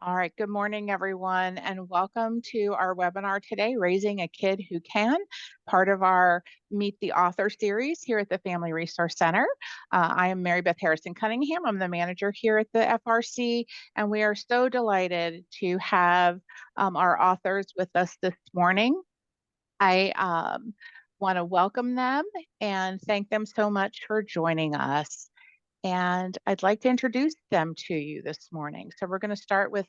All right, good morning, everyone, and welcome to our webinar today, Raising a Kid Who Can, part of our Meet the Author series here at the Family Resource Center. I am Mary Beth Harrison Cunningham. I'm the manager here at the FRC, and we are so delighted to have our authors with us this morning. I want to welcome them and thank them so much for joining us. And I'd like to introduce them to you this morning. So we're going to start with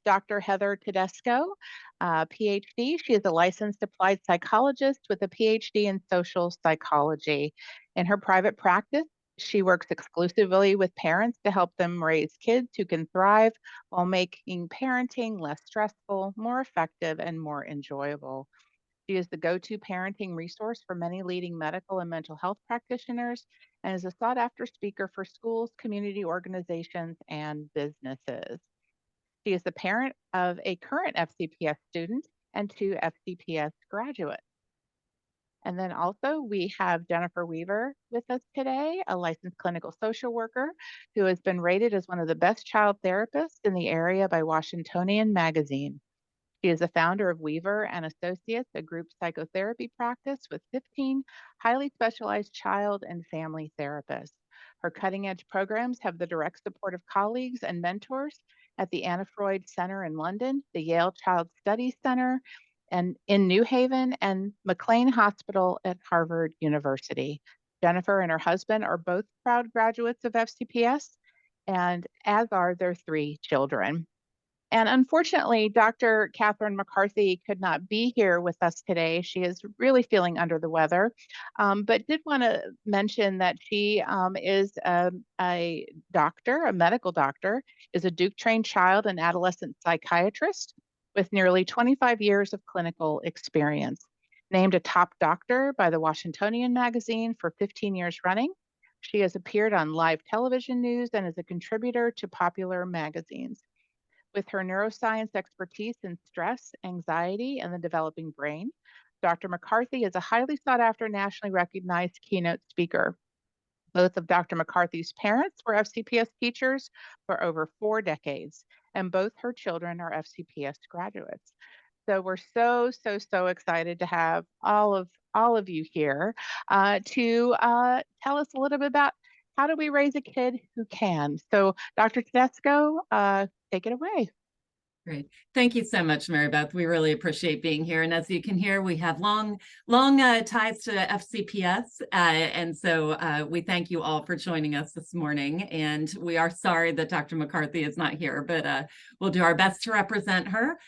Dr. Heather Tedesco, PhD. She is a licensed applied psychologist with a PhD in social psychology. In her private practice, she works exclusively with parents to help them raise kids who can thrive while making parenting less stressful, more effective, and more enjoyable. She is the go-to parenting resource for many leading medical and mental health practitioners and is a sought-after speaker for schools, community organizations, and businesses. She is the parent of a current FCPS student and two FCPS graduates. And then also we have Jennifer Weaver with us today, a licensed clinical social worker who has been rated as one of the best child therapists in the area by Washingtonian Magazine. She is the founder of Weaver and Associates, a group psychotherapy practice with 15 highly specialized child and family therapists. Her cutting edge programs have the direct support of colleagues and mentors at the Anna Freud Center in London, the Yale Child Studies Center and in New Haven, and McLean Hospital at Harvard University. Jennifer and her husband are both proud graduates of FCPS, and as are their three children. And unfortunately, Dr. Catherine McCarthy could not be here with us today. She is really feeling under the weather, but did want to mention that she is a doctor, a medical doctor, is a Duke-trained child and adolescent psychiatrist with nearly 25 years of clinical experience. Named a top doctor by the Washingtonian Magazine for 15 years running, she has appeared on live television news and is a contributor to popular magazines. With her neuroscience expertise in stress, anxiety, and the developing brain, Dr. McCarthy is a highly sought after, nationally recognized keynote speaker. Both of Dr. McCarthy's parents were FCPS teachers for over 4 decades, and both her children are FCPS graduates. So we're so excited to have all of you here to tell us a little bit about how do we raise a kid who can. So Dr. Tedesco, take it away. Great. Thank you so much, Mary Beth. We really appreciate being here. And as you can hear, we have long ties to FCPS. And so we thank you all for joining us this morning. And we are sorry that Dr. McCarthy is not here, but we'll do our best to represent her.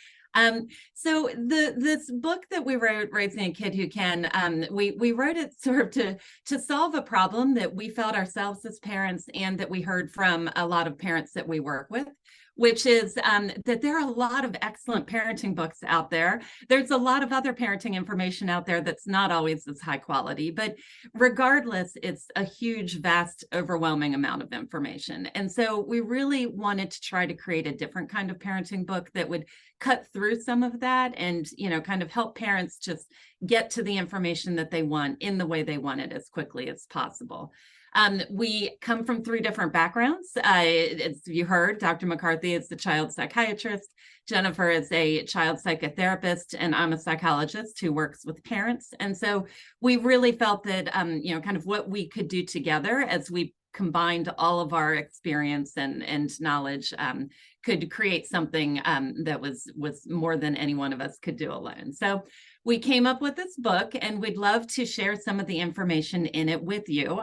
So this book that we wrote, Raising a Kid Who Can, we wrote it sort of to solve a problem that we felt ourselves as parents and that we heard from a lot of parents that we work with, which is that there are a lot of excellent parenting books out there. There's a lot of other parenting information out there that's not always as high quality, but regardless, it's a huge, vast, overwhelming amount of information. And so we really wanted to try to create a different kind of parenting book that would cut through some of that and, kind of help parents just get to the information that they want in the way they want it as quickly as possible. We come from 3 different backgrounds. As you heard, Dr. McCarthy is the child psychiatrist, Jennifer is a child psychotherapist, and I'm a psychologist who works with parents. And so we really felt that, kind of what we could do together as we combined all of our experience and knowledge could create something that was more than any one of us could do alone. So we came up with this book, and we'd love to share some of the information in it with you.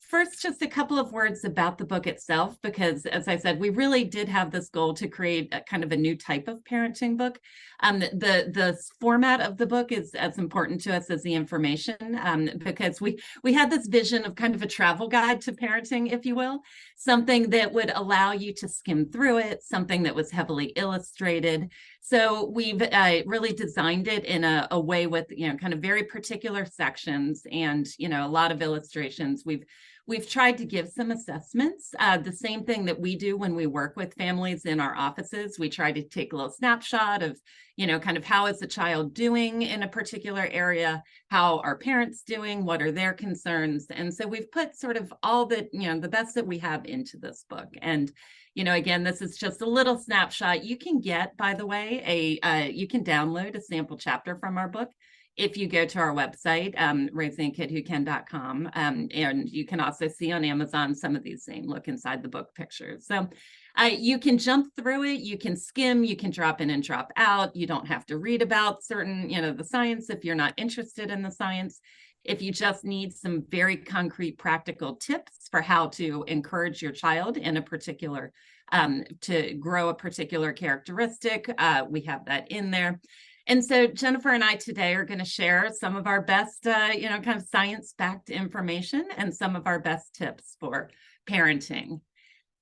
First, just a couple of words about the book itself, because as I said, we really did have this goal to create a kind of a new type of parenting book. The format of the book is as important to us as the information, because we had this vision of kind of a travel guide to parenting, if you will, something that would allow you to skim through it, something that was heavily illustrated. So we've really designed it in a way with, kind of very particular sections and, a lot of illustrations. We've tried to give some assessments, the same thing that we do when we work with families in our offices. We try to take a little snapshot of, kind of how is the child doing in a particular area, how are parents doing, what are their concerns. And so we've put sort of all that, the best that we have into this book. And, Again, this is just a little snapshot. You can get, by the way, you can download a sample chapter from our book if you go to our website, raisingakidwhocan.com, and you can also see on Amazon some of these same look inside the book pictures. So you can jump through it, you can skim, you can drop in and drop out. You don't have to read about certain, the science if you're not interested in the science. If you just need some very concrete practical tips for how to encourage your child in a particular, to grow a particular characteristic, we have that in there. And so Jennifer and I today are going to share some of our best, kind of science-backed information and some of our best tips for parenting.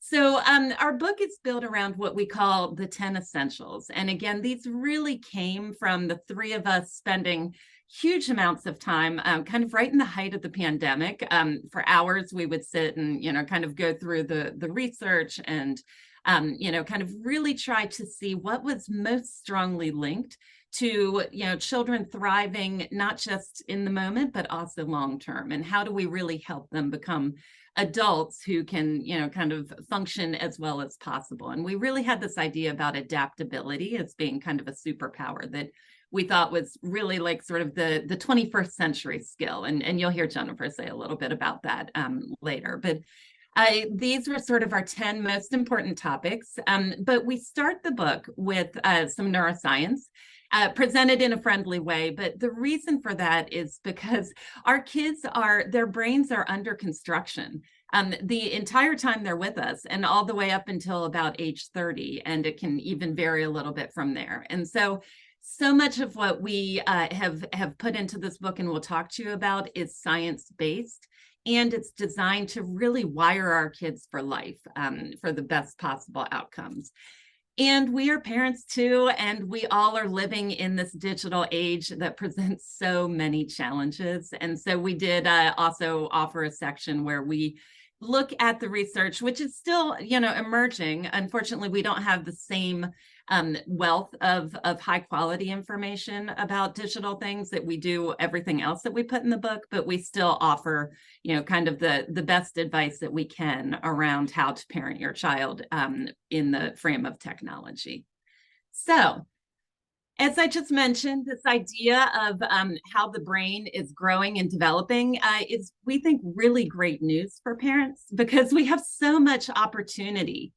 So our book is built around what we call the 10 essentials. And again, these really came from the three of us spending huge amounts of time, kind of right in the height of the pandemic. For hours, we would sit and, kind of go through the research and, kind of really try to see what was most strongly linked to, children thriving, not just in the moment, but also long-term. And how do we really help them become adults who can, kind of function as well as possible? And we really had this idea about adaptability as being kind of a superpower that we thought was really like sort of the 21st century skill. And you'll hear Jennifer say a little bit about that later. But these were sort of our 10 most important topics. But we start the book with some neuroscience. Presented in a friendly way. But the reason for that is because our kids their brains are under construction the entire time they're with us and all the way up until about age 30. And it can even vary a little bit from there. And so much of what we have put into this book and we'll talk to you about is science-based. And it's designed to really wire our kids for life, for the best possible outcomes. And we are parents too, and we all are living in this digital age that presents so many challenges. And so we did also offer a section where we look at the research, which is still, emerging. Unfortunately, we don't have the same wealth of high quality information about digital things that we do everything else that we put in the book, but we still offer, kind of the best advice that we can around how to parent your child in the frame of technology. So, as I just mentioned, this idea of how the brain is growing and developing is, we think, really great news for parents because we have so much opportunity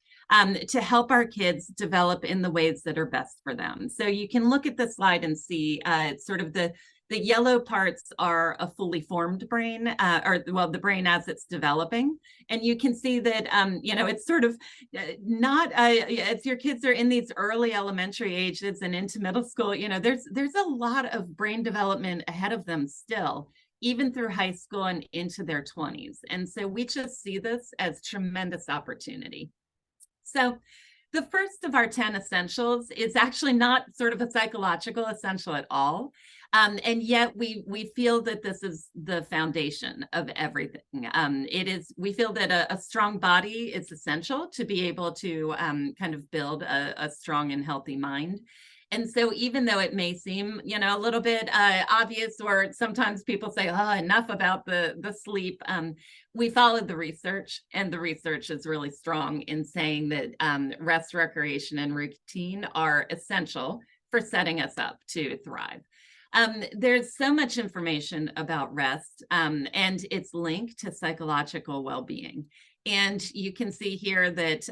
to help our kids develop in the ways that are best for them. So you can look at the slide and see sort of the yellow parts are a fully formed brain, the brain as it's developing. And you can see that, it's sort of not, as your kids are in these early elementary ages and into middle school, there's a lot of brain development ahead of them still, even through high school and into their 20s. And so we just see this as tremendous opportunity. So the first of our 10 essentials is actually not sort of a psychological essential at all. And yet we feel that this is the foundation of everything. We feel that a strong body is essential to be able to kind of build a strong and healthy mind. And so even though it may seem, a little bit obvious, or sometimes people say, oh, enough about the sleep, we followed the research, and the research is really strong in saying that rest, recreation, and routine are essential for setting us up to thrive. There's so much information about rest and its link to psychological well-being. And you can see here that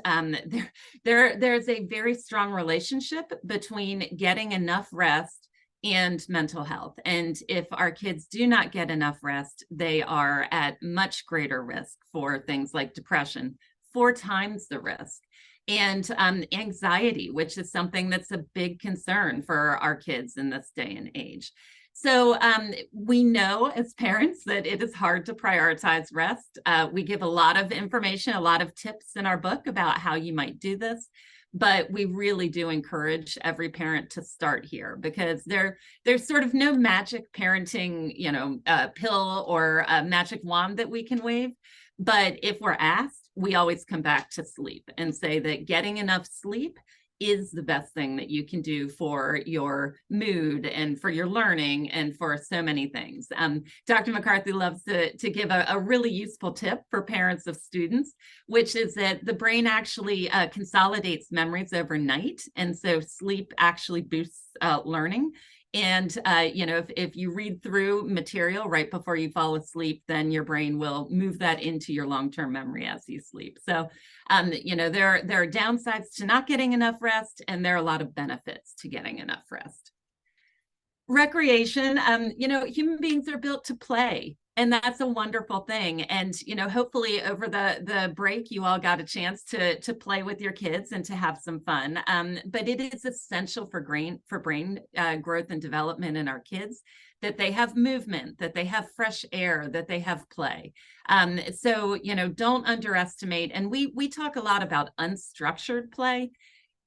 there's a very strong relationship between getting enough rest and mental health. And if our kids do not get enough rest, they are at much greater risk for things like depression, 4 times the risk, and anxiety, which is something that's a big concern for our kids in this day and age. So we know as parents that it is hard to prioritize rest. We give a lot of information, a lot of tips in our book about how you might do this, but we really do encourage every parent to start here because there's sort of no magic parenting, pill or a magic wand that we can wave. But if we're asked, we always come back to sleep and say that getting enough sleep is the best thing that you can do for your mood and for your learning and for so many things. Dr. McCarthy loves to give a really useful tip for parents of students, which is that the brain actually consolidates memories overnight. And so sleep actually boosts learning. And, if you read through material right before you fall asleep, then your brain will move that into your long-term memory as you sleep. So, there are downsides to not getting enough rest, and there are a lot of benefits to getting enough rest. Recreation, human beings are built to play, and that's a wonderful thing. And hopefully over the break you all got a chance to play with your kids and to have some fun. But it is essential for brain growth and development in our kids that they have movement, that they have fresh air, that they have play. So don't underestimate. And we talk a lot about unstructured play.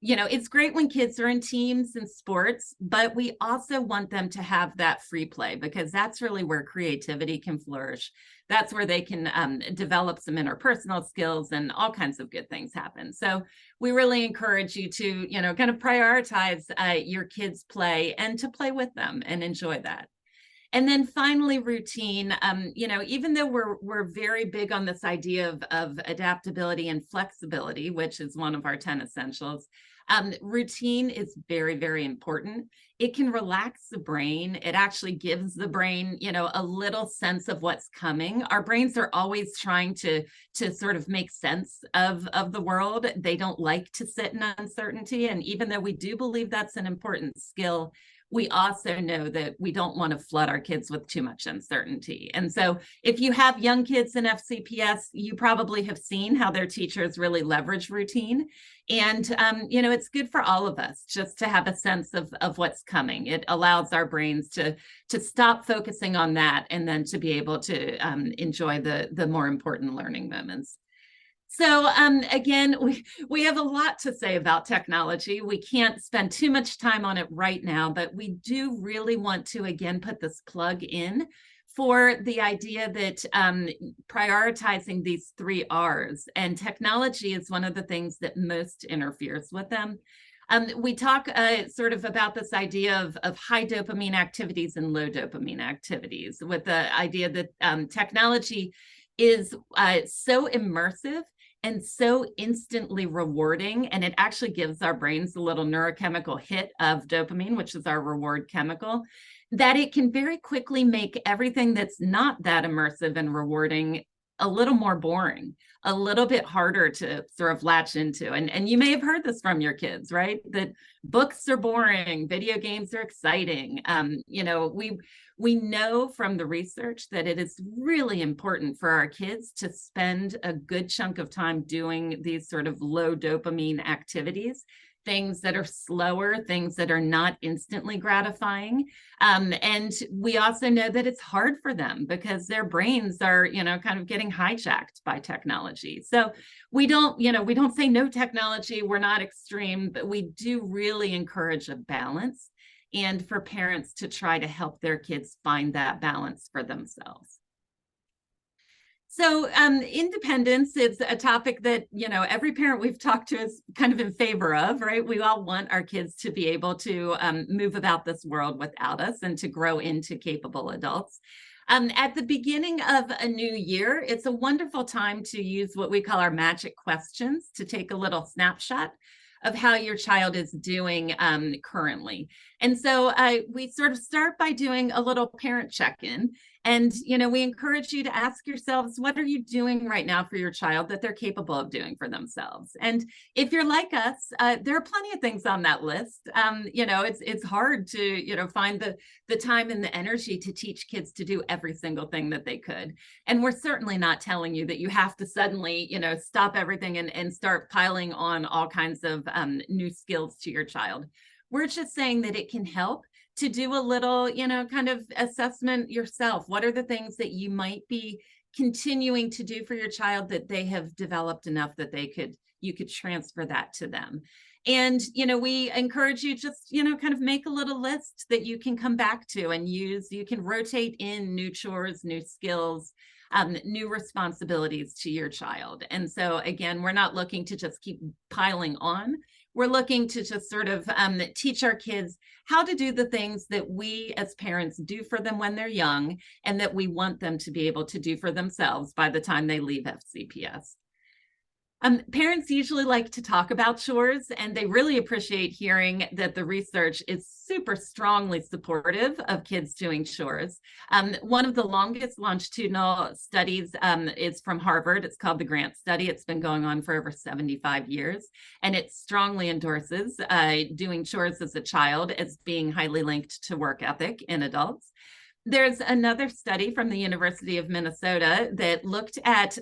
It's great when kids are in teams and sports, but we also want them to have that free play, because that's really where creativity can flourish. That's where they can develop some interpersonal skills, and all kinds of good things happen. So we really encourage you to, kind of prioritize your kids' play and to play with them and enjoy that. And then finally, routine. Even though we're very big on this idea of adaptability and flexibility, which is one of our 10 essentials, routine is very, very important. It can relax the brain. It actually gives the brain, a little sense of what's coming. Our brains are always trying to sort of make sense of the world. They don't like to sit in uncertainty. And even though we do believe that's an important skill, we also know that we don't want to flood our kids with too much uncertainty. And so if you have young kids in FCPS, you probably have seen how their teachers really leverage routine. And, it's good for all of us just to have a sense of what's coming. It allows our brains to stop focusing on that, and then to be able to enjoy the more important learning moments. So again, we have a lot to say about technology. We can't spend too much time on it right now, but we do really want to, again, put this plug in for the idea that prioritizing these 3 R's, and technology is one of the things that most interferes with them. We talk sort of about this idea of high dopamine activities and low dopamine activities, with the idea that technology is so immersive and so instantly rewarding, and it actually gives our brains a little neurochemical hit of dopamine, which is our reward chemical, that it can very quickly make everything that's not that immersive and rewarding a little more boring, a little bit harder to sort of latch into. And you may have heard this from your kids, right? That books are boring, video games are exciting. We know from the research that it is really important for our kids to spend a good chunk of time doing these sort of low dopamine activities, things that are slower, things that are not instantly gratifying. And we also know that it's hard for them because their brains are, kind of getting hijacked by technology. So we don't say no technology, we're not extreme, but we do really encourage a balance, and for parents to try to help their kids find that balance for themselves. So independence is a topic that, every parent we've talked to is kind of in favor of, right? We all want our kids to be able to move about this world without us and to grow into capable adults. At the beginning of a new year, it's a wonderful time to use what we call our magic questions to take a little snapshot of how your child is doing currently. And so we sort of start by doing a little parent check-in. And, we encourage you to ask yourselves, what are you doing right now for your child that they're capable of doing for themselves? And if you're like us, there are plenty of things on that list. It's hard to, find the time and the energy to teach kids to do every single thing that they could. And we're certainly not telling you that you have to suddenly, stop everything and start piling on all kinds of new skills to your child. We're just saying that it can help to do a little, kind of assessment yourself. What are the things that you might be continuing to do for your child that they have developed enough that you could transfer that to them? And, we encourage you just, kind of make a little list that you can come back to and use. You can rotate in new chores, new skills, new responsibilities to your child. And so again, we're not looking to just keep piling on. we're looking to just sort of teach our kids how to do the things that we as parents do for them when they're young and that we want them to be able to do for themselves by the time they leave FCPS. Parents usually like to talk about chores, and they really appreciate hearing that the research is super strongly supportive of kids doing chores. One of the longest longitudinal studies is from Harvard. It's called the Grant Study. It's been going on for over 75 years, and it strongly endorses doing chores as a child as being highly linked to work ethic in adults. There's another study from the University of Minnesota that looked at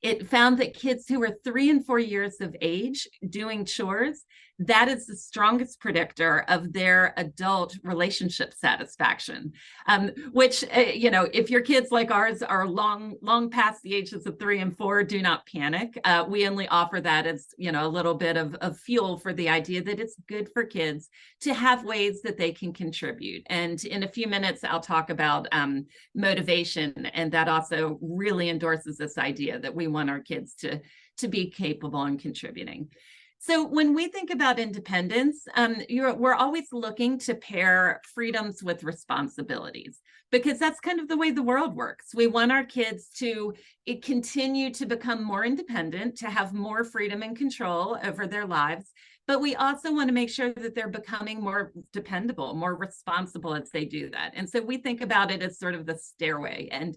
it found that kids who were 3 and 4 years of age doing chores, that is the strongest predictor of their adult relationship satisfaction, which, if your kids like ours are long past the ages of 3 and 4, do not panic. We only offer that as, a little bit of fuel for the idea that it's good for kids to have ways that they can contribute. And in a few minutes, I'll talk about motivation, and that also really endorses this idea that we want our kids to be capable and contributing. So when we think about independence, we're always looking to pair freedoms with responsibilities, because that's kind of the way the world works. We want our kids to continue to become more independent, to have more freedom and control over their lives, but we also want to make sure that they're becoming more dependable, more responsible as they do that. And so we think about it as sort of the stairway. And,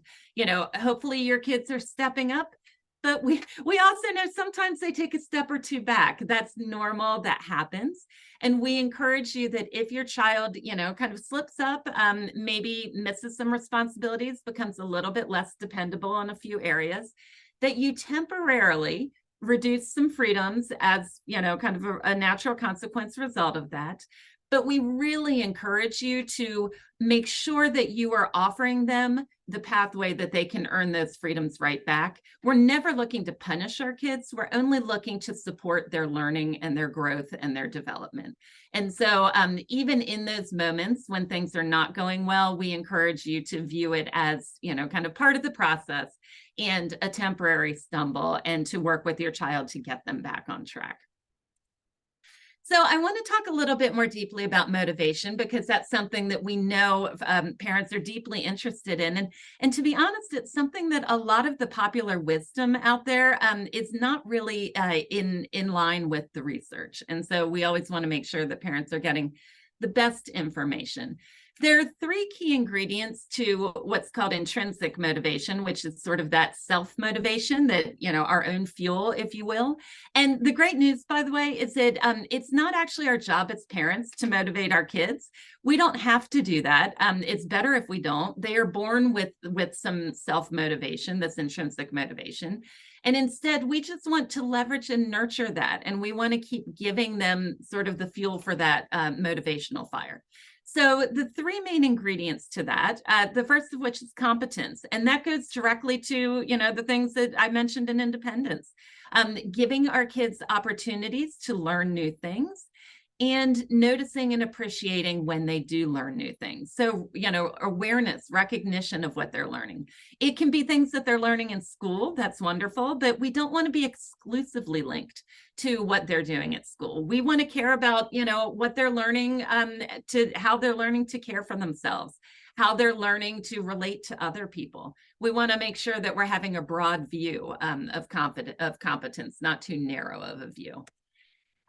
hopefully your kids are stepping up. But we also know sometimes they take a step or two back. That's normal. That happens. And we encourage you that if your child, kind of slips up, maybe misses some responsibilities, becomes a little bit less dependable in a few areas, that you temporarily reduce some freedoms as, kind of a natural consequence result of that. But we really encourage you to make sure that you are offering them the pathway that they can earn those freedoms right back. We're never looking to punish our kids. We're only looking to support their learning and their growth and their development. And so even in those moments when things are not going well, we encourage you to view it as, kind of part of the process and a temporary stumble, and to work with your child to get them back on track. So I want to talk a little bit more deeply about motivation, because that's something that we know parents are deeply interested in. And to be honest, it's something that a lot of the popular wisdom out there is not really in line with the research. And so we always want to make sure that parents are getting the best information. There are 3 key ingredients to what's called intrinsic motivation, which is sort of that self-motivation, that, our own fuel, if you will. And the great news, by the way, is that it's not actually our job as parents to motivate our kids. We don't have to do that. It's better if we don't. They are born with some self-motivation, this intrinsic motivation. And instead, we just want to leverage and nurture that. And we want to keep giving them sort of the fuel for that motivational fire. So the 3 main ingredients to that, the first of which is competence. And that goes directly to, the things that I mentioned in independence, giving our kids opportunities to learn new things, and noticing and appreciating when they do learn new things. So, awareness, recognition of what they're learning. It can be things that they're learning in school. That's wonderful, but we don't want to be exclusively linked to what they're doing at school. We want to care about, what they're learning, to how they're learning to care for themselves, how they're learning to relate to other people. We want to make sure that we're having a broad view of competence, not too narrow of a view.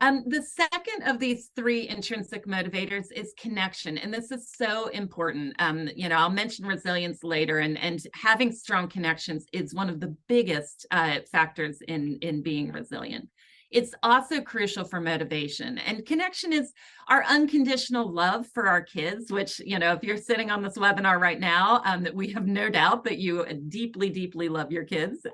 The second of these 3 intrinsic motivators is connection. And this is so important. I'll mention resilience later, and having strong connections is one of the biggest factors in being resilient. It's also crucial for motivation. And connection is our unconditional love for our kids, which, if you're sitting on this webinar right now, that we have no doubt that you deeply, deeply love your kids,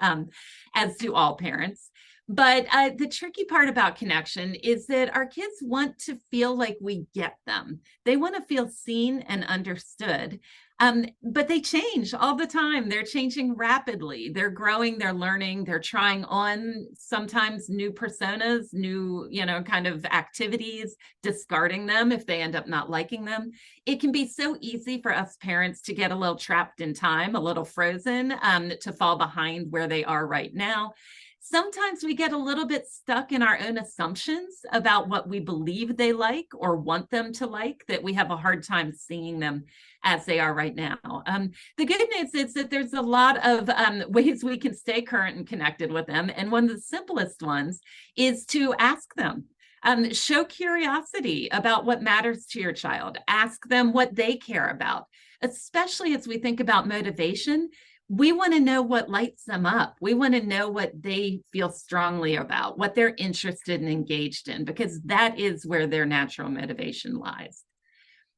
as do all parents. But the tricky part about connection is that our kids want to feel like we get them. They want to feel seen and understood. But they change all the time. They're changing rapidly. They're growing, they're learning, they're trying on sometimes new personas, new, kind of activities, discarding them if they end up not liking them. It can be so easy for us parents to get a little trapped in time, a little frozen, to fall behind where they are right now. Sometimes we get a little bit stuck in our own assumptions about what we believe they like or want them to like, that we have a hard time seeing them as they are right now. The good news is that there's a lot of ways we can stay current and connected with them. And one of the simplest ones is to ask them. Show curiosity about what matters to your child. Ask them what they care about, especially as we think about motivation. We want to know what lights them up. We want to know what they feel strongly about, what they're interested and engaged in, because that is where their natural motivation lies.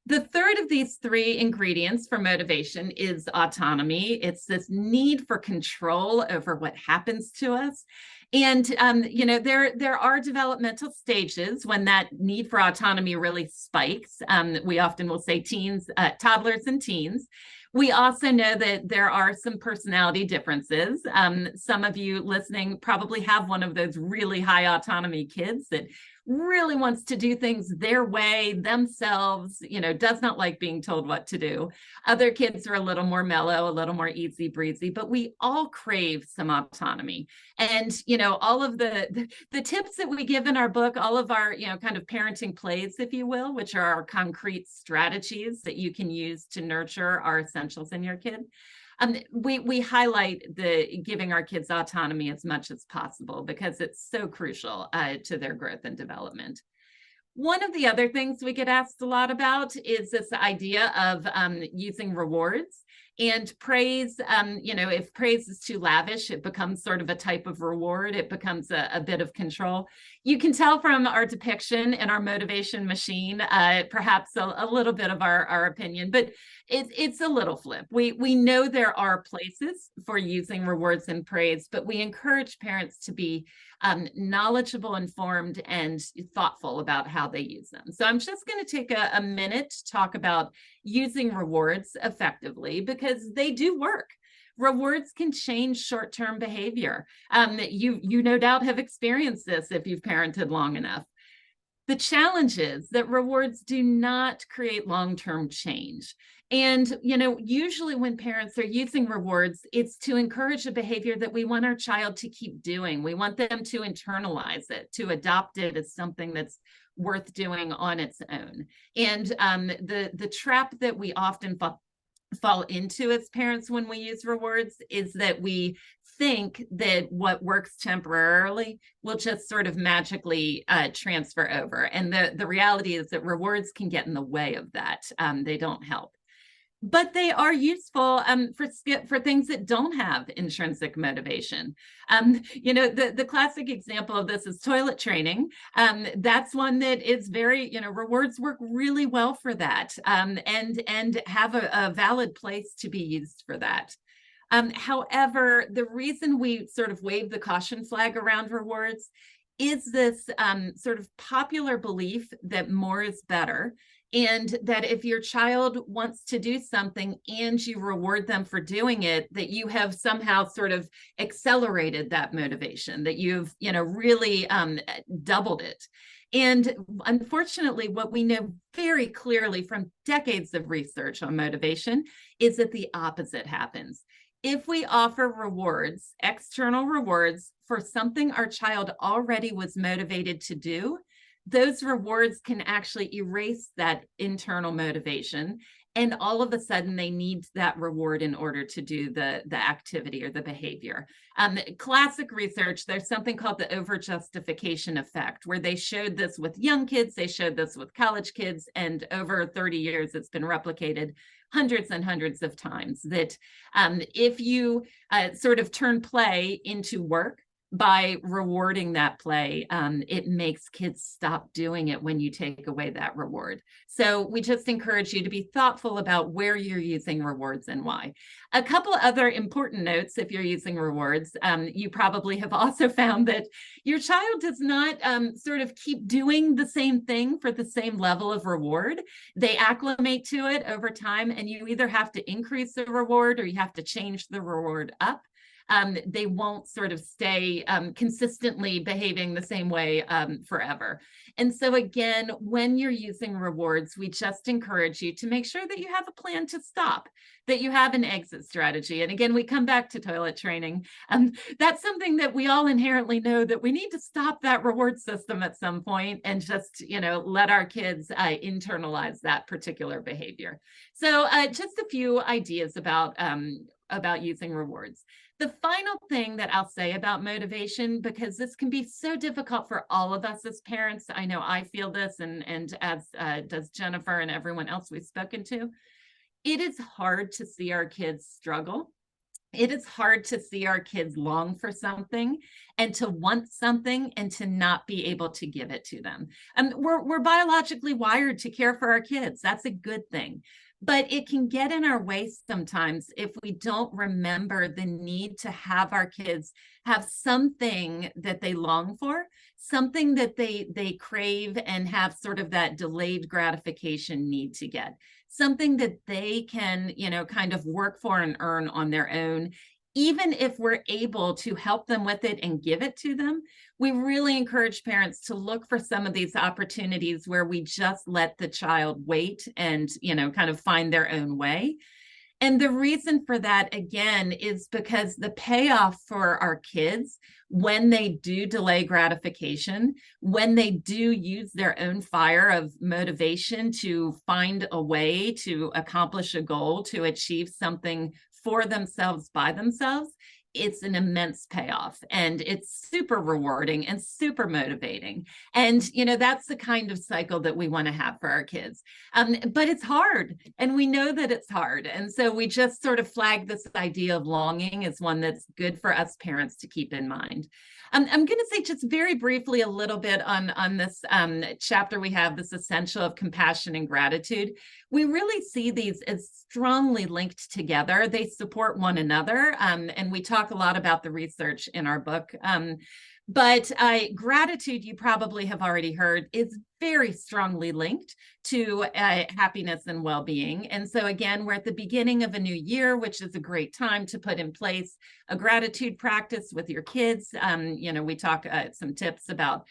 The third of these three ingredients for motivation is autonomy. It's this need for control over what happens to us. And there are developmental stages when that need for autonomy really spikes. We often will say teens, toddlers and teens. We also know that there are some personality differences. Some of you listening probably have one of those really high autonomy kids that really wants to do things their way, themselves, does not like being told what to do. Other kids are a little more mellow, a little more easy breezy, but we all crave some autonomy. And, all of the tips that we give in our book, all of our, kind of parenting plays, if you will, which are our concrete strategies that you can use to nurture our essentials in your kid. We highlight the giving our kids autonomy as much as possible because it's so crucial to their growth and development. One of the other things we get asked a lot about is this idea of using rewards and praise. If praise is too lavish, it becomes sort of a type of reward. It becomes a bit of control. You can tell from our depiction and our motivation machine, perhaps a little bit of our opinion, but it's a little flip. We know there are places for using rewards and praise, but we encourage parents to be knowledgeable, informed, and thoughtful about how they use them. So I'm just going to take a minute to talk about using rewards effectively because they do work. Rewards can change short-term behavior. You no doubt have experienced this if you've parented long enough. The challenge is that rewards do not create long-term change. And, usually when parents are using rewards, it's to encourage a behavior that we want our child to keep doing. We want them to internalize it, to adopt it as something that's worth doing on its own. And the trap that we often fall into as parents when we use rewards is that we think that what works temporarily will just sort of magically transfer over. And the reality is that rewards can get in the way of that. They don't help. But they are useful for things that don't have intrinsic motivation. The classic example of this is toilet training. That's one that is very, rewards work really well for that and have a valid place to be used for that. However, the reason we sort of wave the caution flag around rewards is this sort of popular belief that more is better. And that if your child wants to do something and you reward them for doing it, that you have somehow sort of accelerated that motivation, that you've, really doubled it. And unfortunately, what we know very clearly from decades of research on motivation is that the opposite happens. If we offer rewards, external rewards for something our child already was motivated to do, those rewards can actually erase that internal motivation. And all of a sudden, they need that reward in order to do the activity or the behavior. Classic research, there's something called the over-justification effect, where they showed this with young kids, they showed this with college kids, and over 30 years, it's been replicated hundreds and hundreds of times, that if you sort of turn play into work, by rewarding that play, it makes kids stop doing it when you take away that reward. So we just encourage you to be thoughtful about where you're using rewards and why. A couple other important notes if you're using rewards. You probably have also found that your child does not sort of keep doing the same thing for the same level of reward. They acclimate to it over time, and you either have to increase the reward or you have to change the reward up. they won't sort of stay consistently behaving the same way forever. And so again, when you're using rewards, we just encourage you to make sure that you have a plan to stop, that you have an exit strategy. And again, we come back to toilet training. That's something that we all inherently know, that we need to stop that reward system at some point and just, let our kids internalize that particular behavior. So just a few ideas about using rewards. The final thing that I'll say about motivation, because this can be so difficult for all of us as parents, I know I feel this, and as does Jennifer and everyone else we've spoken to, it is hard to see our kids struggle. It is hard to see our kids long for something and to want something and to not be able to give it to them. We're biologically wired to care for our kids. That's a good thing. But it can get in our way sometimes if we don't remember the need to have our kids have something that they long for, something that they crave and have sort of that delayed gratification need to get, something that they can, kind of work for and earn on their own. Even if we're able to help them with it and give it to them, we really encourage parents to look for some of these opportunities where we just let the child wait and, kind of find their own way. And the reason for that, again, is because the payoff for our kids, when they do delay gratification, when they do use their own fire of motivation to find a way to accomplish a goal, to achieve something for themselves by themselves, it's an immense payoff, and it's super rewarding and super motivating. And, that's the kind of cycle that we want to have for our kids. But it's hard, and we know that it's hard. And so we just sort of flag this idea of longing as one that's good for us parents to keep in mind. I'm going to say just very briefly a little bit on this chapter we have, this essential of compassion and gratitude. We really see these as strongly linked together. They support one another, and we talk a lot about the research in our book. But gratitude, you probably have already heard, is very strongly linked to happiness and well-being. And so again, we're at the beginning of a new year, which is a great time to put in place a gratitude practice with your kids. We talk some tips about,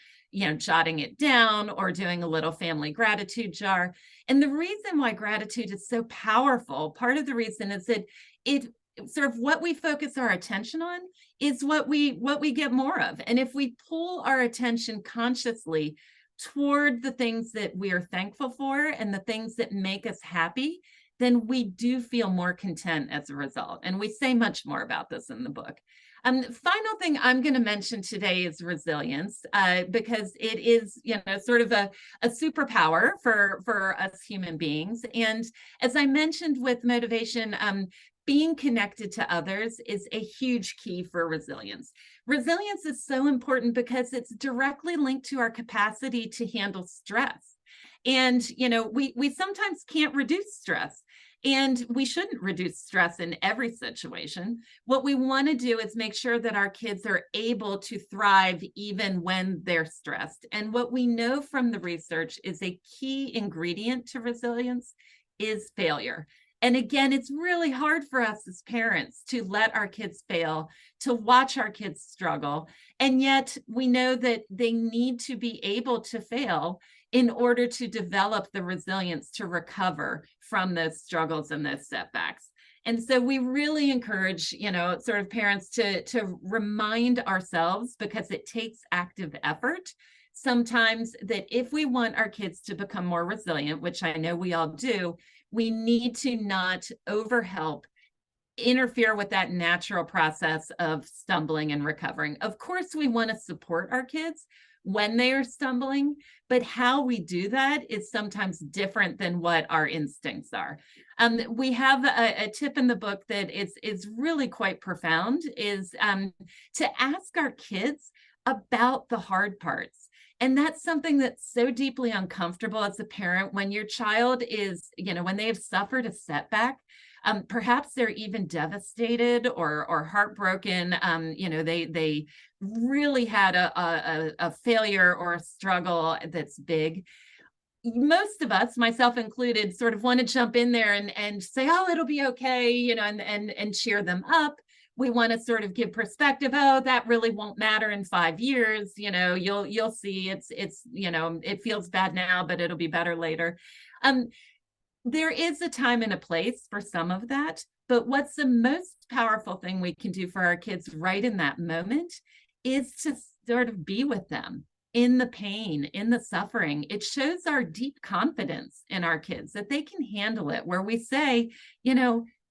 jotting it down or doing a little family gratitude jar. And the reason why gratitude is so powerful, part of the reason is that it sort of what we focus our attention on is what we get more of. And if we pull our attention consciously toward the things that we are thankful for and the things that make us happy, then we do feel more content as a result. And we say much more about this in the book. Final thing I'm going to mention today is resilience, because it is, sort of a superpower for us human beings. And as I mentioned with motivation, being connected to others is a huge key for resilience. Resilience is so important because it's directly linked to our capacity to handle stress. And, we sometimes can't reduce stress. And we shouldn't reduce stress in every situation. What we want to do is make sure that our kids are able to thrive even when they're stressed. And what we know from the research is a key ingredient to resilience is failure. And again, it's really hard for us as parents to let our kids fail, to watch our kids struggle. And yet we know that they need to be able to fail in order to develop the resilience to recover from those struggles and those setbacks. And so we really encourage, sort of parents to remind ourselves, because it takes active effort sometimes, that if we want our kids to become more resilient, which I know we all do, we need to not overhelp, interfere with that natural process of stumbling and recovering. Of course, we want to support our kids when they are stumbling, but how we do that is sometimes different than what our instincts are. We have a tip in the book that is really quite profound, is to ask our kids about the hard parts. And that's something that's so deeply uncomfortable as a parent when your child is, when they have suffered a setback. Perhaps they're even devastated or heartbroken. They really had a failure or a struggle that's big. Most of us, myself included, sort of want to jump in there and say, oh, it'll be okay, and cheer them up. we want to sort of give perspective. Oh, that really won't matter in 5 years. You'll see it feels bad now, but it'll be better later. There is a time and a place for some of that, but what's the most powerful thing we can do for our kids right in that moment is to sort of be with them in the pain, in the suffering. It shows our deep confidence in our kids that they can handle it, where we say,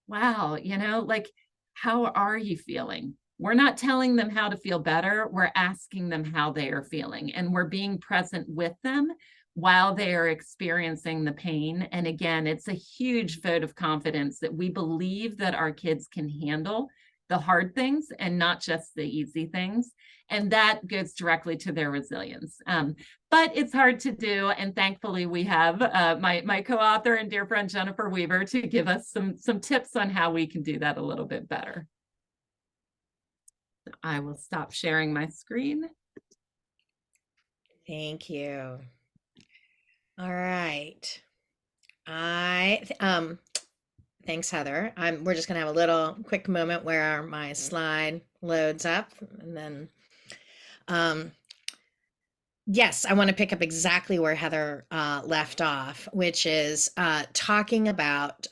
wow, like, how are you feeling? We're not telling them how to feel better. We're asking them how they are feeling, and we're being present with them while they are experiencing the pain. And again, it's a huge vote of confidence that we believe that our kids can handle the hard things and not just the easy things. And that goes directly to their resilience. But it's hard to do. And thankfully, we have my co-author and dear friend, Jennifer Weaver, to give us some tips on how we can do that a little bit better. I will stop sharing my screen. Thank you. All right. Thanks, Heather. We're just gonna have a little quick moment where my slide loads up, and then yes, I want to pick up exactly where Heather left off, which is talking about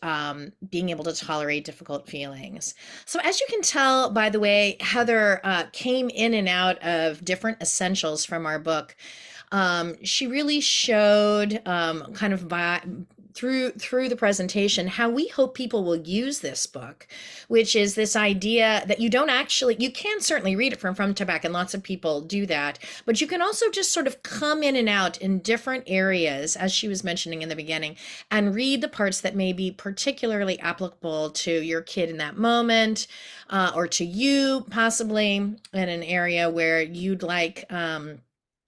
being able to tolerate difficult feelings. So as you can tell, by the way, Heather came in and out of different essentials from our book. She really showed kind of through the presentation how we hope people will use this book, which is this idea that you can certainly read it from front to back, and lots of people do that, but you can also just sort of come in and out in different areas, as she was mentioning in the beginning, and read the parts that may be particularly applicable to your kid in that moment, or to you possibly in an area where you'd like to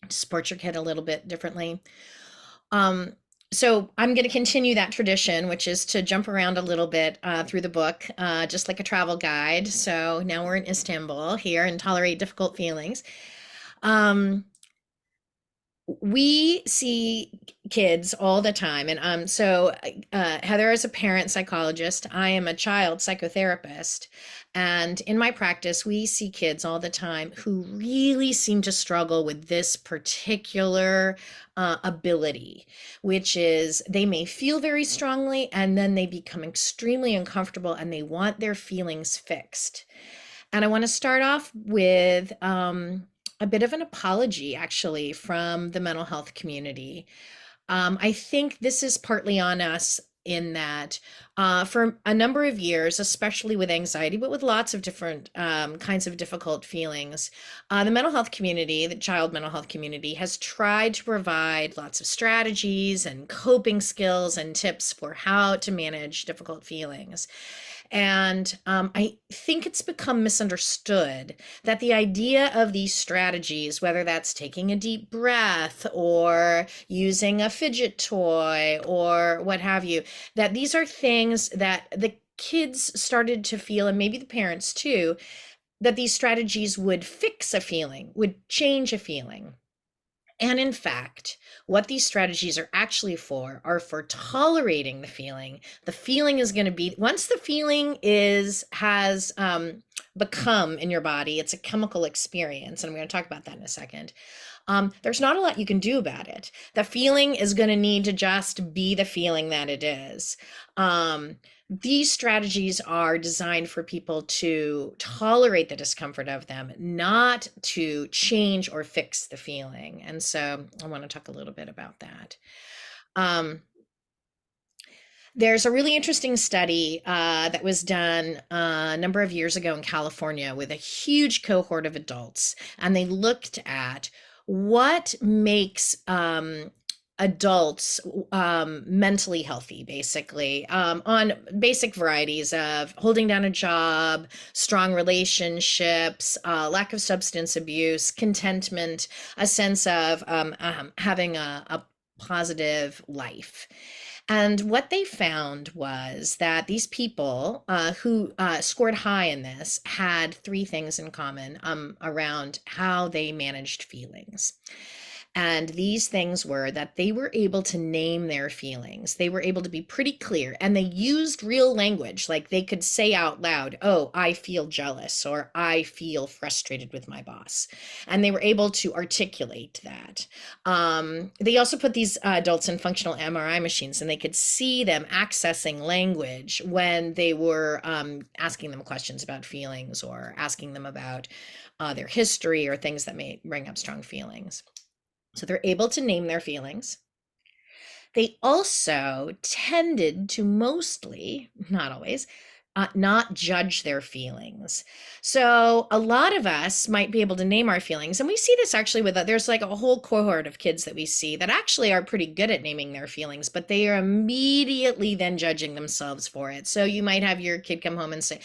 support your kid a little bit differently. So I'm going to continue that tradition, which is to jump around a little bit through the book, just like a travel guide. So now we're in Istanbul here and tolerate difficult feelings. We see kids all the time. And so Heather is a parent psychologist. I am a child psychotherapist. And in my practice, we see kids all the time who really seem to struggle with this particular ability, which is they may feel very strongly and then they become extremely uncomfortable and they want their feelings fixed. And I want to start off with a bit of an apology, actually, from the mental health community. I think this is partly on us in that for a number of years, especially with anxiety, but with lots of different kinds of difficult feelings, the mental health community, the child mental health community, has tried to provide lots of strategies and coping skills and tips for how to manage difficult feelings. And I think it's become misunderstood that the idea of these strategies, whether that's taking a deep breath or using a fidget toy or what have you, that these are things that the kids started to feel, and maybe the parents too, that these strategies would fix a feeling, would change a feeling. And in fact, what these strategies are actually for are for tolerating the feeling. The feeling is going to be, once the feeling has become in your body, it's a chemical experience. And I'm going to talk about that in a second. There's not a lot you can do about it. The feeling is going to need to just be the feeling that it is. These strategies are designed for people to tolerate the discomfort of them, not to change or fix the feeling. And so I want to talk a little bit about that. There's a really interesting study that was done a number of years ago in California with a huge cohort of adults, and they looked at what makes adults mentally healthy, basically, on basic varieties of holding down a job, strong relationships, lack of substance abuse, contentment, a sense of having a positive life. And what they found was that these people who scored high in this had three things in common around how they managed feelings. And these things were that they were able to name their feelings. They were able to be pretty clear, and they used real language. Like they could say out loud, oh, I feel jealous, or I feel frustrated with my boss. And they were able to articulate that. They also put these adults in functional MRI machines, and they could see them accessing language when they were asking them questions about feelings, or asking them about their history, or things that may bring up strong feelings. So they're able to name their feelings. They also tended to mostly, not always, not judge their feelings. So a lot of us might be able to name our feelings. And we see this actually there's like a whole cohort of kids that we see that actually are pretty good at naming their feelings, but they are immediately then judging themselves for it. So you might have your kid come home and say,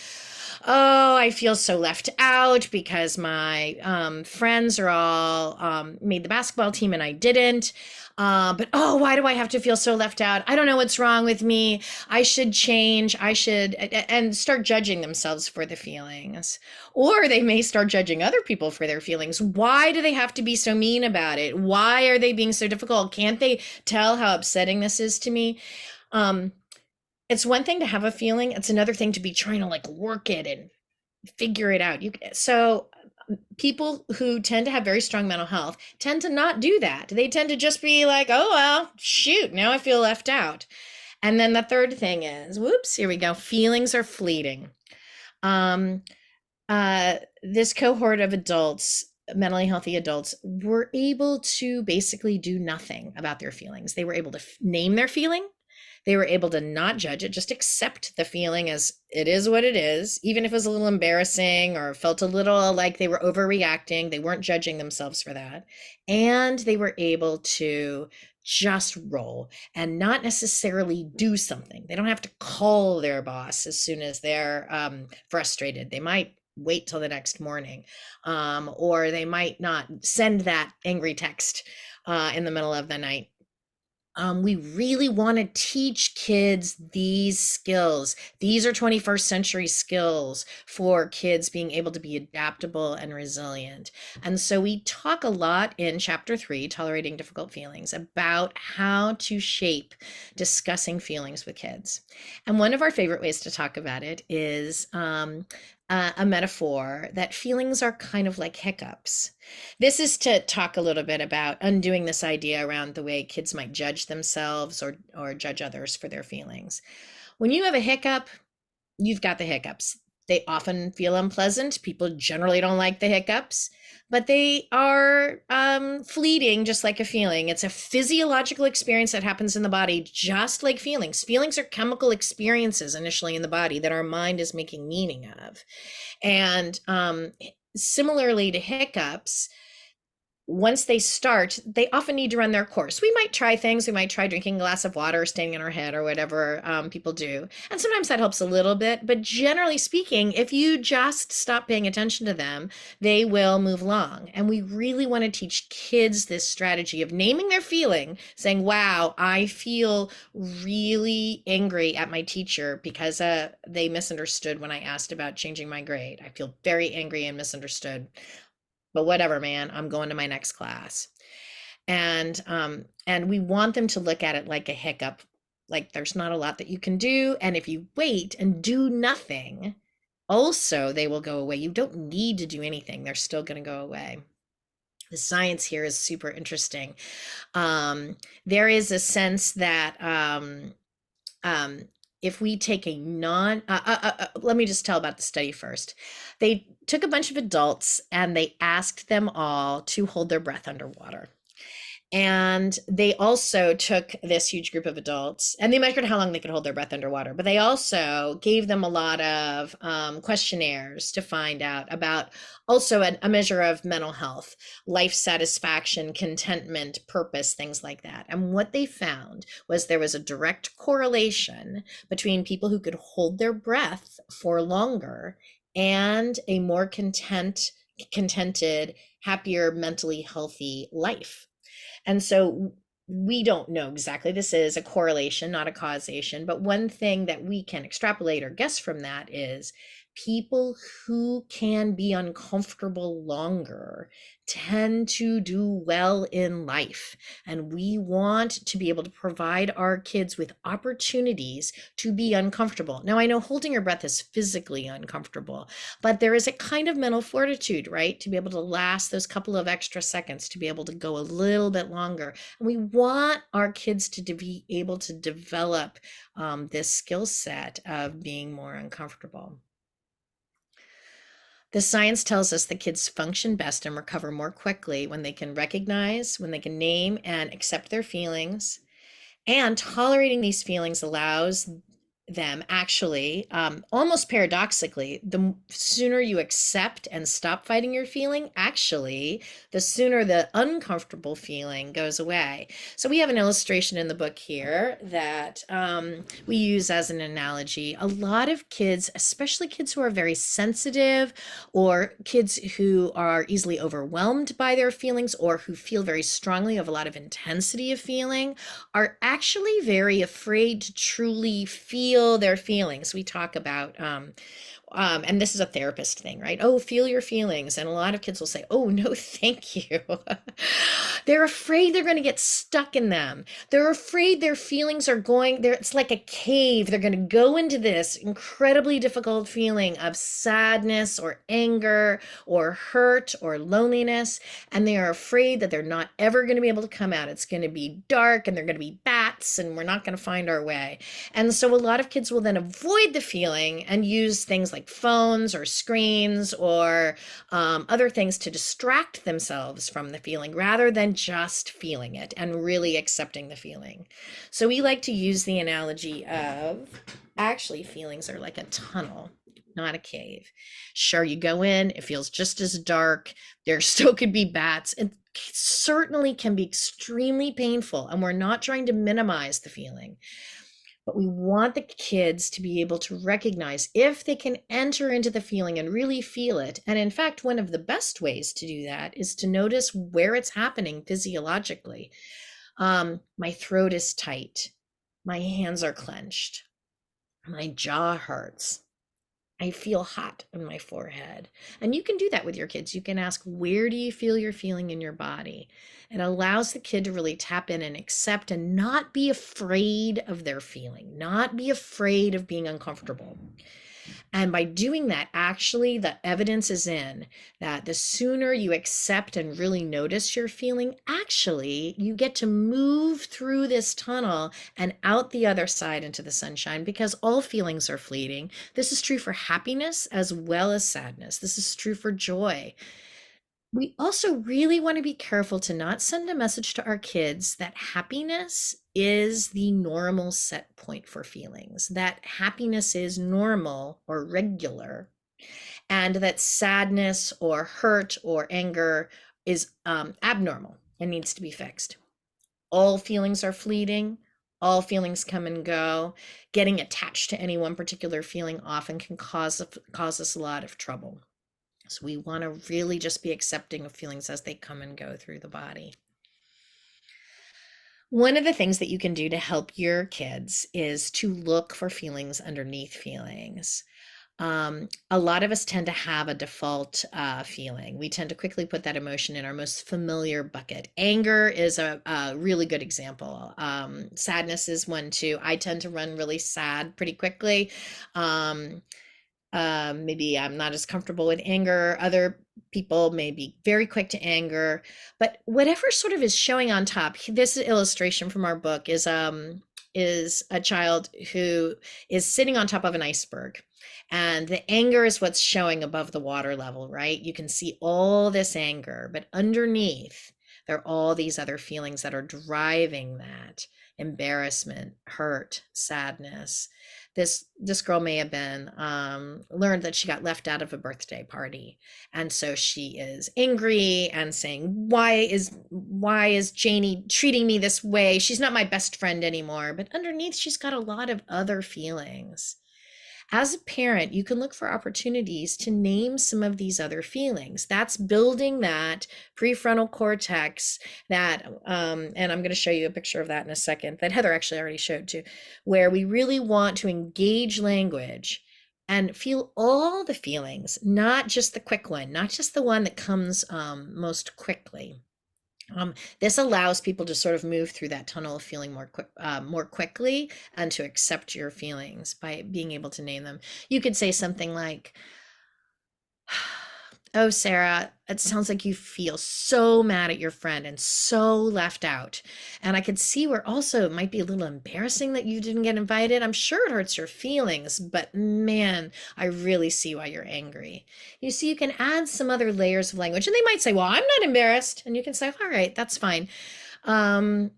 oh, I feel so left out because my friends are all made the basketball team and I didn't. But oh, why do I have to feel so left out? I don't know what's wrong with me. I should change. And start judging themselves for the feelings. Or they may start judging other people for their feelings. Why do they have to be so mean about it? Why are they being so difficult? Can't they tell how upsetting this is to me? It's one thing to have a feeling. It's another thing to be trying to like work it and figure it out. So people who tend to have very strong mental health tend to not do that. They tend to just be like, oh, well, shoot, now I feel left out. And then the third thing is, whoops, here we go. Feelings are fleeting. This cohort of adults, mentally healthy adults, were able to basically do nothing about their feelings. They were able to name their feeling. They were able to not judge it, just accept the feeling as it is what it is, even if it was a little embarrassing or felt a little like they were overreacting. They weren't judging themselves for that. And they were able to just roll and not necessarily do something. They don't have to call their boss as soon as they're frustrated. They might wait till the next morning, or they might not send that angry text in the middle of the night. We really want to teach kids these skills. These are 21st century skills for kids being able to be adaptable and resilient. And so we talk a lot in chapter 3, Tolerating Difficult Feelings, about how to shape discussing feelings with kids. And one of our favorite ways to talk about it is a metaphor that feelings are kind of like hiccups. This is to talk a little bit about undoing this idea around the way kids might judge themselves or judge others for their feelings. When you have a hiccup, you've got the hiccups. They often feel unpleasant. People generally don't like the hiccups, but they are fleeting, just like a feeling. It's a physiological experience that happens in the body, just like feelings. Feelings are chemical experiences initially in the body that our mind is making meaning of. And similarly to hiccups, once they start, they often need to run their course. We might try things. We might try drinking a glass of water, standing on our head, or whatever people do. And sometimes that helps a little bit. But generally speaking, if you just stop paying attention to them, they will move along. And we really want to teach kids this strategy of naming their feeling, saying, wow, I feel really angry at my teacher because they misunderstood when I asked about changing my grade. I feel very angry and misunderstood. But whatever, man, I'm going to my next class. And we want them to look at it like a hiccup, like there's not a lot that you can do. And if you wait and do nothing, also they will go away. You don't need to do anything. They're still going to go away. The science here is super interesting. There is a sense that if we take a let me just tell about the study first. They took a bunch of adults and they asked them all to hold their breath underwater. And they also took this huge group of adults and they measured how long they could hold their breath underwater, but they also gave them a lot of questionnaires to find out about also a measure of mental health, life satisfaction, contentment, purpose, things like that. And what they found was there was a direct correlation between people who could hold their breath for longer and a more contented, happier, mentally healthy life. And so we don't know exactly. This is a correlation, not a causation. But one thing that we can extrapolate or guess from that is people who can be uncomfortable longer tend to do well in life. And we want to be able to provide our kids with opportunities to be uncomfortable. Now, I know holding your breath is physically uncomfortable, but there is a kind of mental fortitude, right? To be able to last those couple of extra seconds, to be able to go a little bit longer. And we want our kids to be able to develop this skill set of being more uncomfortable. The science tells us that kids function best and recover more quickly when they can recognize, when they can name and accept their feelings. And tolerating these feelings allows them actually, almost paradoxically, the sooner you accept and stop fighting your feeling, actually, the sooner the uncomfortable feeling goes away. So we have an illustration in the book here that we use as an analogy. A lot of kids, especially kids who are very sensitive or kids who are easily overwhelmed by their feelings or who feel very strongly, have a lot of intensity of feeling, are actually very afraid to truly feel their feelings. We talk about, and this is a therapist thing, right? Oh, feel your feelings. And a lot of kids will say, oh, no, thank you. They're afraid they're going to get stuck in them. They're afraid their feelings are going there. It's like a cave. They're going to go into this incredibly difficult feeling of sadness or anger or hurt or loneliness. And they are afraid that they're not ever going to be able to come out. It's going to be dark and they're going to be bats and we're not going to find our way. And so a lot of kids will then avoid the feeling and use things like phones or screens or other things to distract themselves from the feeling rather than just feeling it and really accepting the feeling. So we like to use the analogy of actually feelings are like a tunnel, not a cave. Sure, you go in, it feels just as dark. There still could be bats. It certainly can be extremely painful, and we're not trying to minimize the feeling. But we want the kids to be able to recognize if they can enter into the feeling and really feel it. And in fact, one of the best ways to do that is to notice where it's happening physiologically. My throat is tight. My hands are clenched. My jaw hurts. I feel hot on my forehead. And you can do that with your kids. You can ask, where do you feel your feeling in your body? It allows the kid to really tap in and accept and not be afraid of their feeling, not be afraid of being uncomfortable. And by doing that, actually, the evidence is in that the sooner you accept and really notice your feeling, actually, you get to move through this tunnel and out the other side into the sunshine, because all feelings are fleeting. This is true for happiness as well as sadness. This is true for joy. We also really want to be careful to not send a message to our kids that happiness is the normal set point for feelings, that happiness is normal or regular, and that sadness or hurt or anger is abnormal and needs to be fixed. All feelings are fleeting. All feelings come and go. Getting attached to any one particular feeling often can cause us a lot of trouble. So we want to really just be accepting of feelings as they come and go through the body. One of the things that you can do to help your kids is to look for feelings underneath feelings. A lot of us tend to have a default feeling. We tend to quickly put that emotion in our most familiar bucket. Anger is a really good example. Sadness is one too. I tend to run really sad pretty quickly. Maybe I'm not as comfortable with anger. Other people may be very quick to anger, but whatever sort of is showing on top, this illustration from our book is a child who is sitting on top of an iceberg. And the anger is what's showing above the water level, right? You can see all this anger, but underneath, there are all these other feelings that are driving that: embarrassment, hurt, sadness. This girl may have been learned that she got left out of a birthday party, and so she is angry and saying, why is Janie treating me this way? She's not my best friend anymore. But underneath, she's got a lot of other feelings. As a parent, you can look for opportunities to name some of these other feelings. That's building that prefrontal cortex that, and I'm going to show you a picture of that in a second, that Heather actually already showed too, where we really want to engage language and feel all the feelings, not just the quick one, not just the one that comes most quickly. This allows people to sort of move through that tunnel of feeling more quickly, and to accept your feelings by being able to name them. You could say something like, "Oh, Sarah, it sounds like you feel so mad at your friend and so left out. And I could see where also it might be a little embarrassing that you didn't get invited. I'm sure it hurts your feelings, but man, I really see why you're angry." You see, you can add some other layers of language, and they might say, "Well, I'm not embarrassed." And you can say, "All right, that's fine. Um,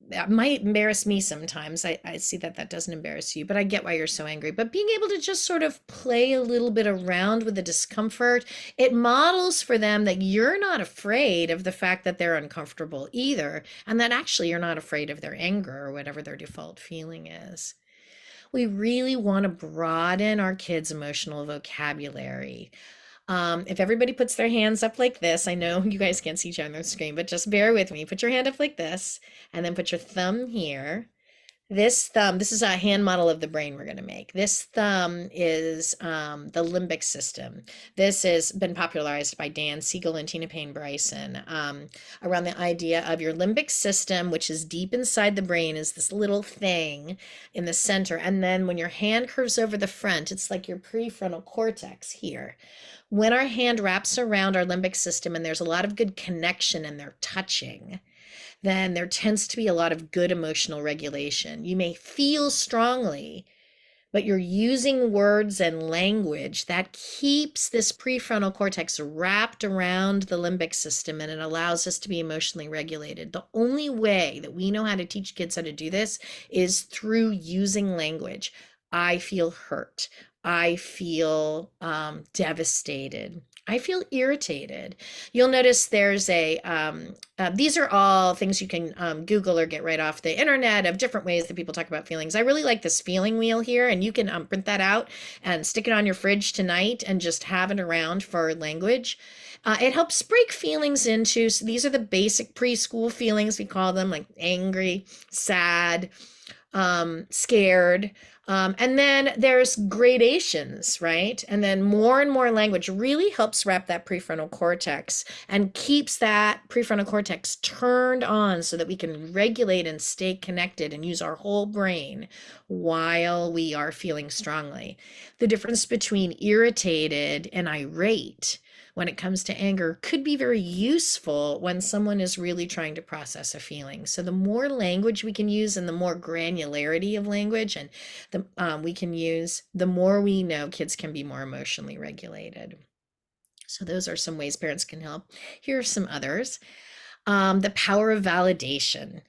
that might embarrass me sometimes. I see that that doesn't embarrass you, but I get why you're so angry." But being able to just sort of play a little bit around with the discomfort, it models for them that you're not afraid of the fact that they're uncomfortable either, and that actually you're not afraid of their anger or whatever their default feeling is. We really want to broaden our kids' emotional vocabulary. If everybody puts their hands up like this, I know you guys can't see each other on the screen, but just bear with me. Put your hand up like this, and then put your thumb here. This thumb, this is a hand model of the brain we're going to make. This thumb is the limbic system. This has been popularized by Dan Siegel and Tina Payne Bryson, around the idea of your limbic system, which is deep inside the brain, is this little thing in the center. And then when your hand curves over the front, it's like your prefrontal cortex here. When our hand wraps around our limbic system and there's a lot of good connection and they're touching, then there tends to be a lot of good emotional regulation. You may feel strongly, but you're using words and language that keeps this prefrontal cortex wrapped around the limbic system, and it allows us to be emotionally regulated. The only way that we know how to teach kids how to do this is through using language. I feel hurt. I feel devastated. I feel irritated. You'll notice there's these are all things you can Google or get right off the internet of different ways that people talk about feelings. I really like this feeling wheel here, and you can print that out and stick it on your fridge tonight and just have it around for language. It helps break feelings into, so these are the basic preschool feelings, we call them, like angry, sad, scared. And then there's gradations, right? And then more and more language really helps wrap that prefrontal cortex and keeps that prefrontal cortex turned on so that we can regulate and stay connected and use our whole brain while we are feeling strongly. The difference between irritated and irate when it comes to anger could be very useful when someone is really trying to process a feeling. So the more language we can use and the more granularity of language and we can use, the more we know kids can be more emotionally regulated. So those are some ways parents can help. Here are some others. The power of validation.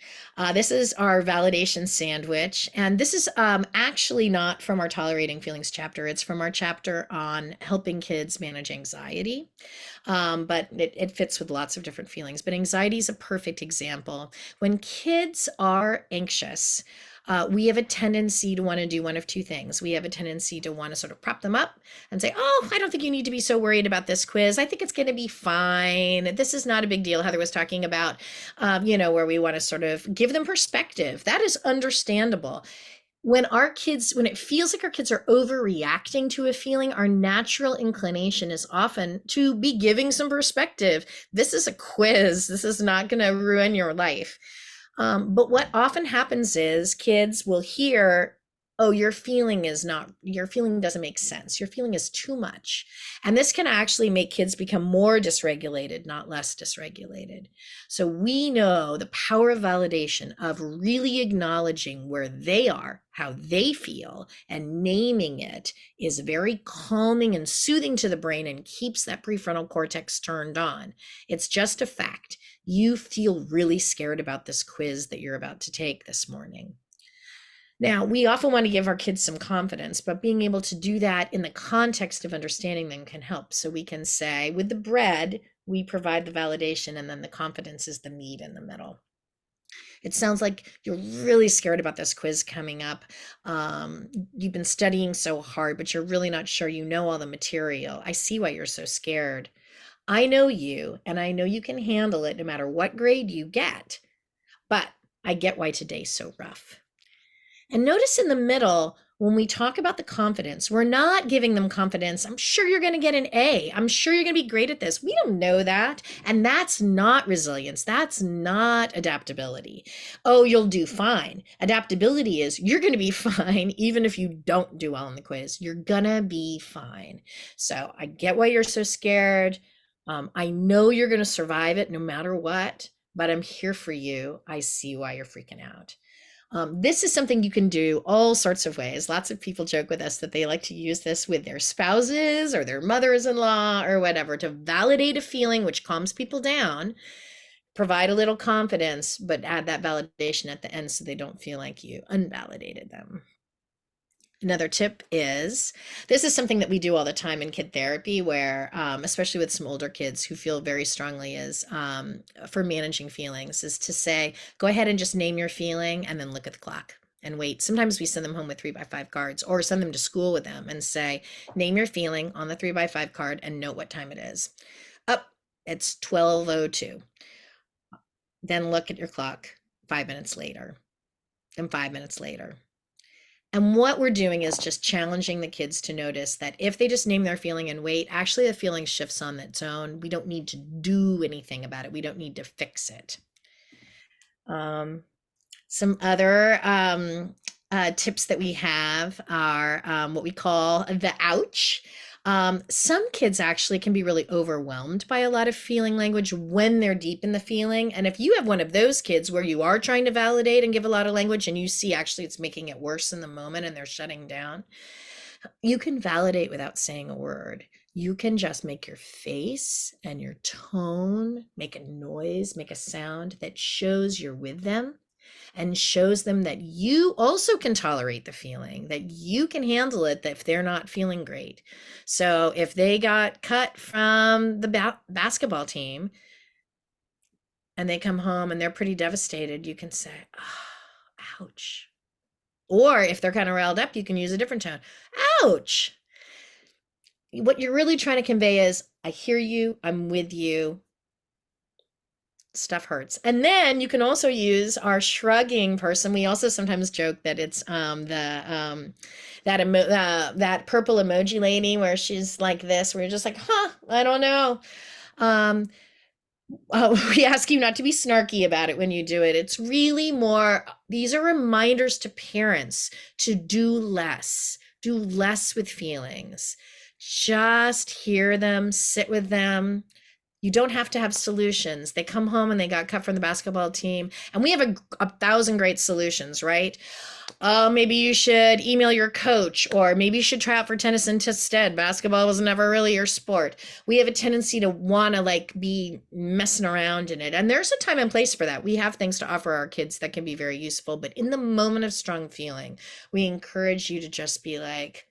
This is our validation sandwich. And this is actually not from our Tolerating Feelings chapter. It's from our chapter on helping kids manage anxiety. But it fits with lots of different feelings. But anxiety is a perfect example. When kids are anxious, we have a tendency to want to do one of two things. We have a tendency to want to sort of prop them up and say, "Oh, I don't think you need to be so worried about this quiz. I think it's going to be fine. This is not a big deal." Heather was talking about, where we want to sort of give them perspective. That is understandable. When it feels like our kids are overreacting to a feeling, our natural inclination is often to be giving some perspective. This is a quiz. This is not going to ruin your life. But what often happens is kids will hear, "Oh, your feeling doesn't make sense. Your feeling is too much." And this can actually make kids become more dysregulated, not less dysregulated. So we know the power of validation, of really acknowledging where they are, how they feel, and naming it is very calming and soothing to the brain and keeps that prefrontal cortex turned on. It's just a fact. You feel really scared about this quiz that you're about to take this morning. Now, we often want to give our kids some confidence, but being able to do that in the context of understanding them can help. So we can say, with the bread, we provide the validation, and then the confidence is the meat in the middle. It sounds like you're really scared about this quiz coming up. You've been studying so hard, but you're really not sure you know all the material. I see why you're so scared. I know you, and I know you can handle it no matter what grade you get, but I get why today's so rough. And notice in the middle, when we talk about the confidence, we're not giving them confidence. I'm sure you're going to get an A. I'm sure you're going to be great at this. We don't know that. And that's not resilience. That's not adaptability. Oh, you'll do fine. Adaptability is you're going to be fine even if you don't do well on the quiz. You're going to be fine. So I get why you're so scared. I know you're going to survive it no matter what, but I'm here for you. I see why you're freaking out. This is something you can do all sorts of ways. Lots of people joke with us that they like to use this with their spouses or their mothers-in-law or whatever to validate a feeling, which calms people down, provide a little confidence, but add that validation at the end so they don't feel like you unvalidated them. Another tip is, this is something that we do all the time in kid therapy where, especially with some older kids who feel very strongly is for managing feelings, is to say, go ahead and just name your feeling and then look at the clock and wait. Sometimes we send them home with 3x5 cards or send them to school with them and say, name your feeling on the 3x5 card and note what time it is. Up, it's 12:02. Then look at your clock 5 minutes later and 5 minutes later. And what we're doing is just challenging the kids to notice that if they just name their feeling and wait, actually the feeling shifts on its own. We don't need to do anything about it. We don't need to fix it. Some other tips that we have are what we call the ouch. Some kids actually can be really overwhelmed by a lot of feeling language when they're deep in the feeling. And if you have one of those kids where you are trying to validate and give a lot of language and you see actually it's making it worse in the moment and they're shutting down, you can validate without saying a word. You can just make your face and your tone, make a noise, make a sound that shows you're with them and shows them that you also can tolerate the feeling, that you can handle it if they're not feeling great. So if they got cut from the basketball team and they come home and they're pretty devastated, you can say, oh, ouch. Or if they're kind of riled up, you can use a different tone. Ouch. What you're really trying to convey is, I hear you, I'm with you. Stuff hurts. And then you can also use our shrugging person. We also sometimes joke that it's that purple emoji lady where she's like this, where you're just like, I don't know. We ask you not to be snarky about it when you do it. It's really more, these are reminders to parents to do less with feelings. Just hear them, sit with them. You don't have to have solutions. They come home and they got cut from the basketball team. And we have a 1,000 great solutions, right? Maybe you should email your coach, or maybe you should try out for tennis instead. Basketball was never really your sport. We have a tendency to want to be messing around in it. And there's a time and place for that. We have things to offer our kids that can be very useful. But in the moment of strong feeling, we encourage you to just be like,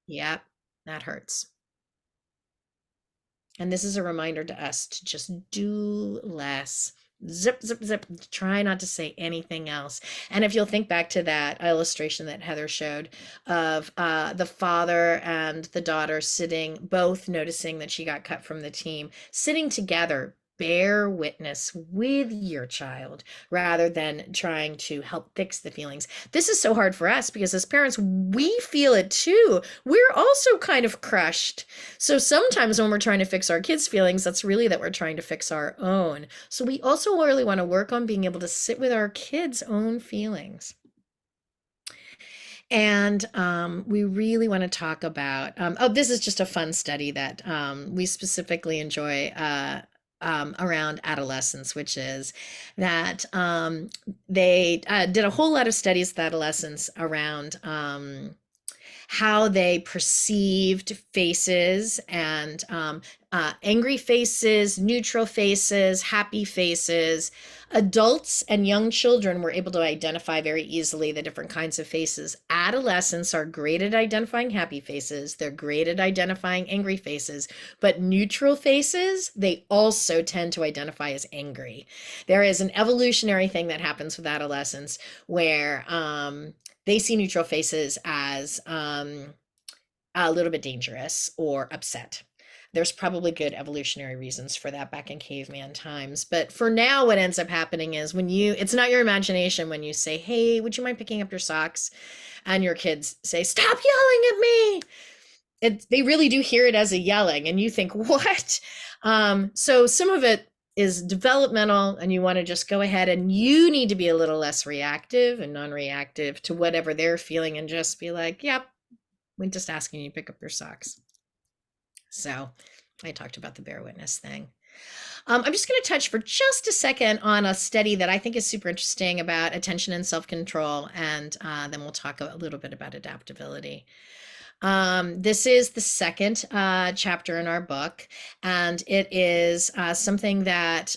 yep, that hurts. And this is a reminder to us to just do less. Zip, zip, zip. Try not to say anything else. And if you'll think back to that illustration that Heather showed of the father and the daughter sitting, both noticing that she got cut from the team, sitting together, bear witness with your child rather than trying to help fix the feelings. This is so hard for us because as parents, we feel it too. We're also kind of crushed. So sometimes when we're trying to fix our kids' feelings, that's really that we're trying to fix our own. So we also really want to work on being able to sit with our kids' own feelings. And we really want to talk about, this is just a fun study that we specifically enjoy around adolescence, which is that they did a whole lot of studies with adolescents around how they perceived faces and angry faces, neutral faces, happy faces. Adults and young children were able to identify very easily the different kinds of faces. Adolescents are great at identifying happy faces. They're great at identifying angry faces, but neutral faces, they also tend to identify as angry. There is an evolutionary thing that happens with adolescents where they see neutral faces as a little bit dangerous or upset. There's probably good evolutionary reasons for that back in caveman times. But for now, what ends up happening is it's not your imagination when you say, hey, would you mind picking up your socks? And your kids say, stop yelling at me. They really do hear it as a yelling, and you think, what? So some of it is developmental, and you want to just go ahead and you need to be a little less reactive and non-reactive to whatever they're feeling and just be like, yep, we're just asking you to pick up your socks. So I talked about the bear witness thing. I'm just going to touch for just a second on a study that I think is super interesting about attention and self-control, and then we'll talk a little bit about adaptability. This is the second chapter in our book, and it is something that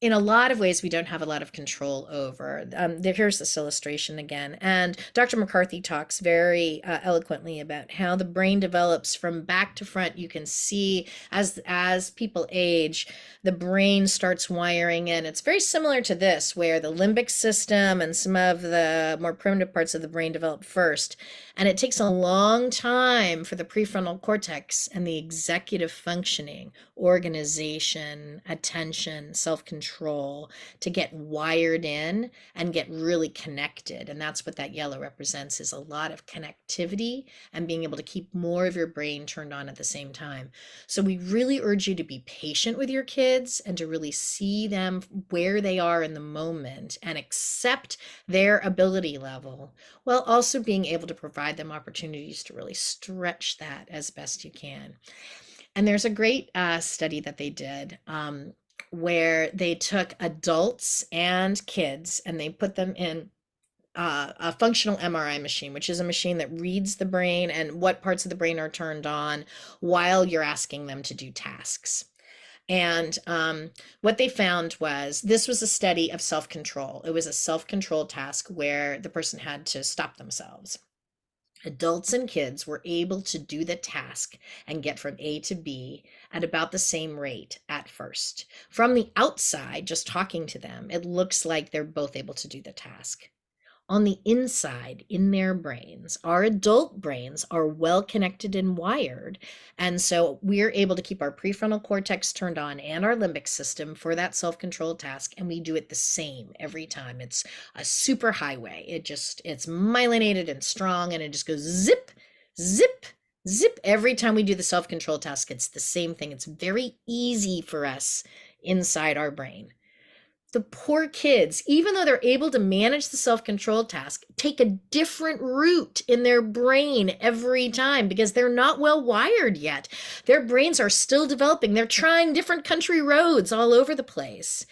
in a lot of ways we don't have a lot of control over. Here's this illustration again, and Dr. McCarthy talks very eloquently about how the brain develops from back to front. You can see as people age, the brain starts wiring in. It's very similar to this, where the limbic system and some of the more primitive parts of the brain develop first, and it takes a long time for the prefrontal cortex and the executive functioning, organization, attention, self-control to get wired in and get really connected. And that's what that yellow represents, is a lot of connectivity and being able to keep more of your brain turned on at the same time. So we really urge you to be patient with your kids and to really see them where they are in the moment and accept their ability level, while also being able to provide them opportunities to really stretch that as best you can. And there's a great study that they did where they took adults and kids and they put them in a functional MRI machine, which is a machine that reads the brain and what parts of the brain are turned on while you're asking them to do tasks. And what they found was, this was a study of self-control. It was a self-control task where the person had to stop themselves. Adults and kids were able to do the task and get from A to B at about the same rate at first. From the outside, just talking to them, it looks like they're both able to do the task. On the inside, in their brains, our adult brains are well connected and wired. And so we're able to keep our prefrontal cortex turned on and our limbic system for that self-control task. And we do it the same every time. It's a super highway. It's myelinated and strong, and it just goes zip, zip, zip. Every time we do the self-control task, it's the same thing. It's very easy for us inside our brain. The poor kids, even though they're able to manage the self-control task, take a different route in their brain every time because they're not well wired yet. Their brains are still developing. They're trying different country roads all over the place.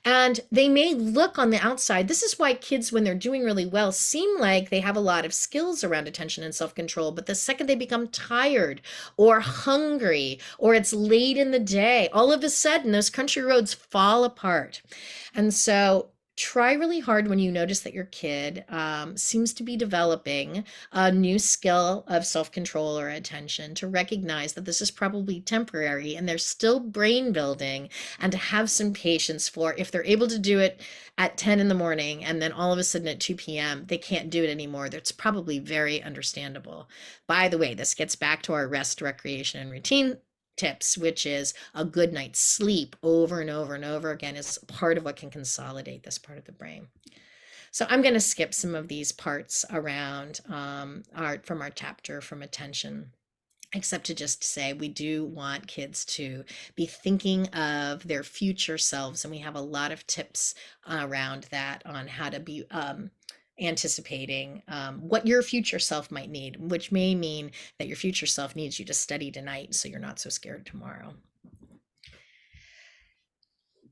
And they may look on the outside. This is why kids, when they're doing really well, seem like they have a lot of skills around attention and self-control. But the second they become tired or hungry, or it's late in the day, all of a sudden those country roads fall apart. And so try really hard when you notice that your kid seems to be developing a new skill of self-control or attention, to recognize that this is probably temporary and they're still brain building, and to have some patience for, if they're able to do it at 10 in the morning and then all of a sudden at 2 p.m. they can't do it anymore. That's probably very understandable. By the way, this gets back to our rest, recreation, and routine tips, which is a good night's sleep over and over and over again is part of what can consolidate this part of the brain. So I'm going to skip some of these parts around from our chapter from attention, except to just say we do want kids to be thinking of their future selves, and we have a lot of tips around that on how to be anticipating what your future self might need, which may mean that your future self needs you to study tonight so you're not so scared tomorrow.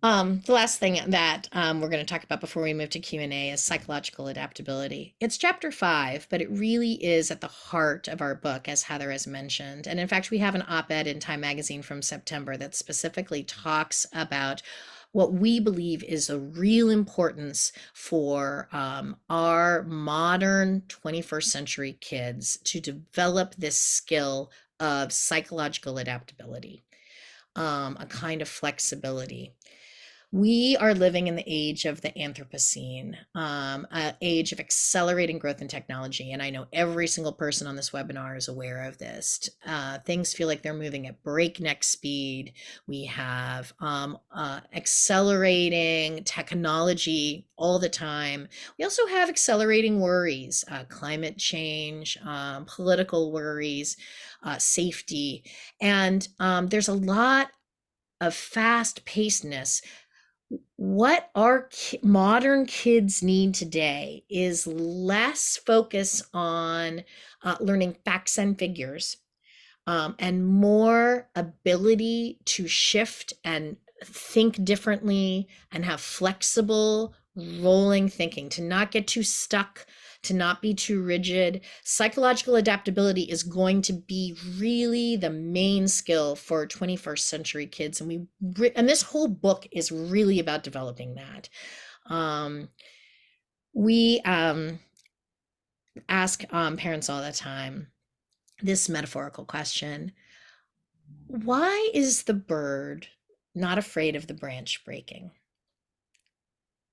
The last thing that we're going to talk about before we move to Q&A is psychological adaptability. It's chapter 5, but it really is at the heart of our book, as Heather has mentioned. And in fact, we have an op-ed in Time Magazine from September that specifically talks about what we believe is a real importance for our modern 21st century kids to develop this skill of psychological adaptability, a kind of flexibility. We are living in the age of the Anthropocene, an age of accelerating growth in technology. And I know every single person on this webinar is aware of this. Things feel like they're moving at breakneck speed. We have accelerating technology all the time. We also have accelerating worries, climate change, political worries, safety. And there's a lot of fast pacedness. What our modern kids need today is less focus on learning facts and figures, and more ability to shift and think differently and have flexible rolling thinking, to not get too stuck, to not be too rigid. Psychological adaptability is going to be really the main skill for 21st century kids, and this whole book is really about developing that. We ask parents all the time this metaphorical question: why is the bird not afraid of the branch breaking?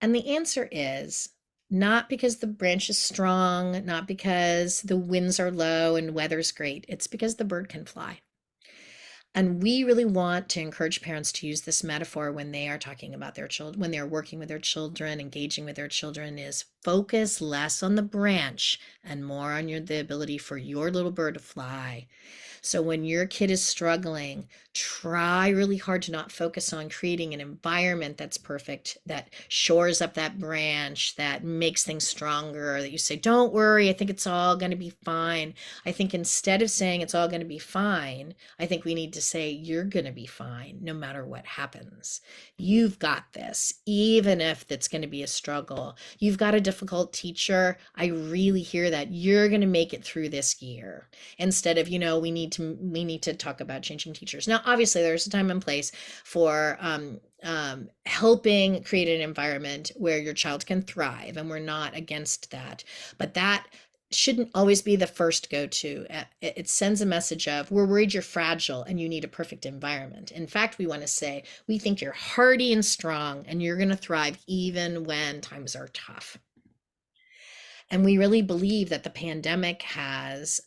And the answer is not because the branch is strong, not because the winds are low and weather's great. It's because the bird can fly. And we really want to encourage parents to use this metaphor when they are talking about their children, when they're working with their children, engaging with their children, is focus less on the branch and more on the ability for your little bird to fly. So when your kid is struggling, try really hard to not focus on creating an environment that's perfect, that shores up that branch, that makes things stronger, that you say, don't worry, I think it's all going to be fine. I think instead of saying it's all going to be fine, I think we need to say, you're going to be fine no matter what happens. You've got this, even if it's going to be a struggle. You've got a difficult teacher. I really hear that. You're going to make it through this year. Instead of, we need to talk about changing teachers. Now, obviously, there's a time and place for helping create an environment where your child can thrive, and we're not against that. But that shouldn't always be the first go-to. It sends a message of, we're worried you're fragile and you need a perfect environment. In fact, we want to say, we think you're hardy and strong and you're going to thrive even when times are tough. And we really believe that the pandemic has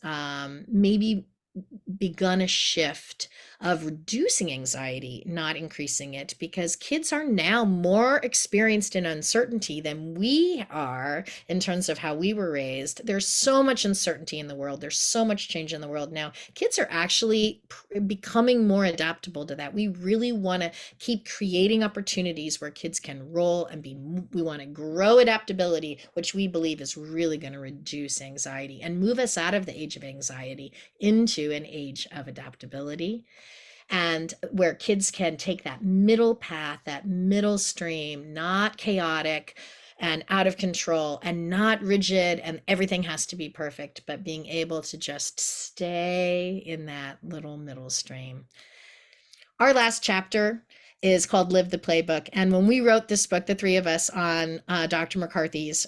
maybe begun a shift of reducing anxiety, not increasing it, because kids are now more experienced in uncertainty than we are in terms of how we were raised. There's so much uncertainty in the world. There's so much change in the world now. Kids are actually becoming more adaptable to that. We really want to keep creating opportunities where kids can roll and we want to grow adaptability, which we believe is really going to reduce anxiety and move us out of the age of anxiety into an age of adaptability, and where kids can take that middle path, that middle stream, not chaotic and out of control and not rigid and everything has to be perfect, but being able to just stay in that little middle stream. Our last chapter is called Live the Playbook. And when we wrote this book, the three of us on Dr. McCarthy's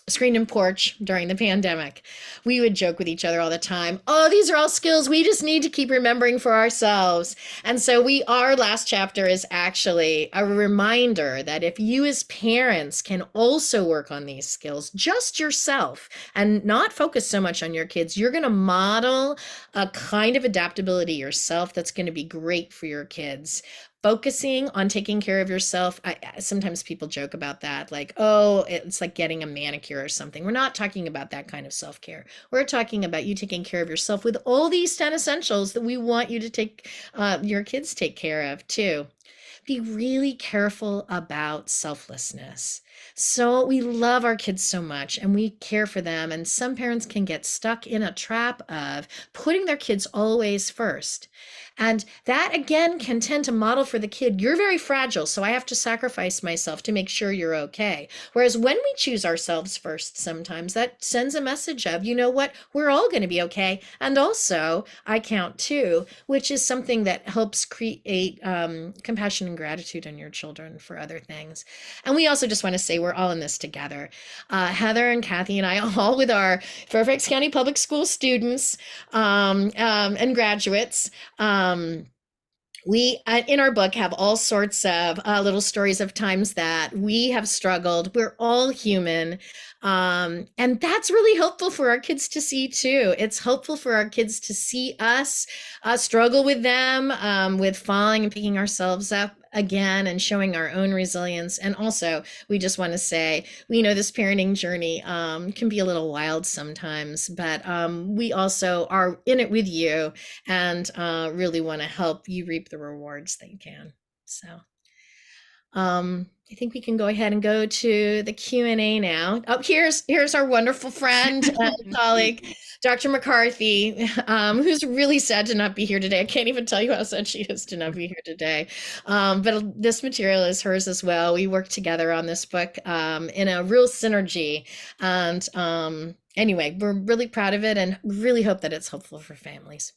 screen and porch during the pandemic, we would joke with each other all the time, oh, these are all skills we just need to keep remembering for ourselves. And so our last chapter is actually a reminder that if you as parents can also work on these skills, just yourself, and not focus so much on your kids, you're going to model a kind of adaptability yourself that's going to be great for your kids. Focusing on taking care of yourself. Sometimes people joke about that, like, oh, it's like getting a manicure or something. We're not talking about that kind of self-care. We're talking about you taking care of yourself with all these 10 essentials that we want you to take your kids take care of too. Be really careful about selflessness. So we love our kids so much and we care for them. And some parents can get stuck in a trap of putting their kids always first. And that again can tend to model for the kid, you're very fragile, so I have to sacrifice myself to make sure you're okay. Whereas when we choose ourselves first, sometimes that sends a message of, you know what, we're all going to be okay. And also I count too, which is something that helps create compassion and gratitude in your children for other things. And we also just want to say we're all in this together. Heather and Kathy and I, all with our Fairfax County Public School students and graduates, We, in our book, have all sorts of little stories of times that we have struggled. We're all human. And that's really helpful for our kids to see too. It's helpful for our kids to see us struggle with them, with falling and picking ourselves up again and showing our own resilience. And also, we just want to say, we know this parenting journey can be a little wild sometimes, but we also are in it with you and really want to help you reap the rewards that you can. So I think we can go ahead and go to the Q&A now. Oh, here's our wonderful friend and colleague, Dr. McCarthy, who's really sad to not be here today. I can't even tell you how sad she is to not be here today. But this material is hers as well. We worked together on this book in a real synergy. And anyway, we're really proud of it and really hope that it's helpful for families.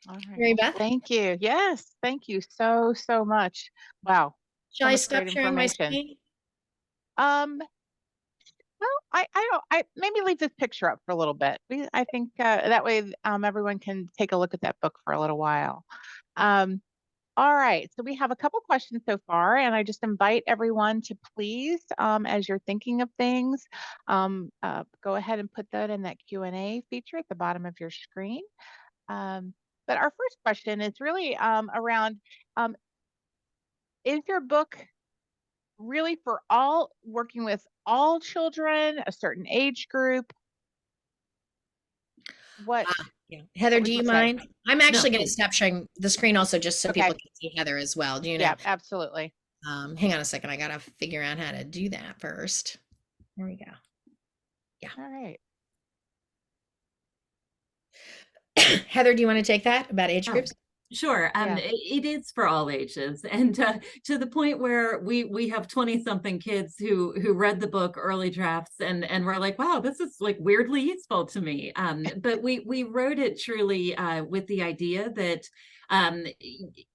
All right. Mary Well, Beth? thank you. Yes, thank you so, so much. Wow. Shall So I much stop great sharing my information. screen? Well, I don't, I maybe leave this picture up for a little bit. I think that way everyone can take a look at that book for a little while. All right, so we have a couple questions so far, and I just invite everyone to please, as you're thinking of things, go ahead and put that in that Q&A feature at the bottom of your screen. But our first question is really around, um, is your book really for all, working with all children, a certain age group? What, Yeah. Heather, what would do you you say? mind? I'm No, actually going to stop sharing the screen also just so people Okay, can see Heather as well. Do you know? yeah, absolutely. Hang on a second. I got to figure out how to do that first. There we go. All right. Heather, do you want to take that about age oh, groups? sure. Yeah. It is for all ages, and to the point where we have 20-something kids who read the book early drafts and were like, wow, this is like weirdly useful to me. But we wrote it truly with the idea that um,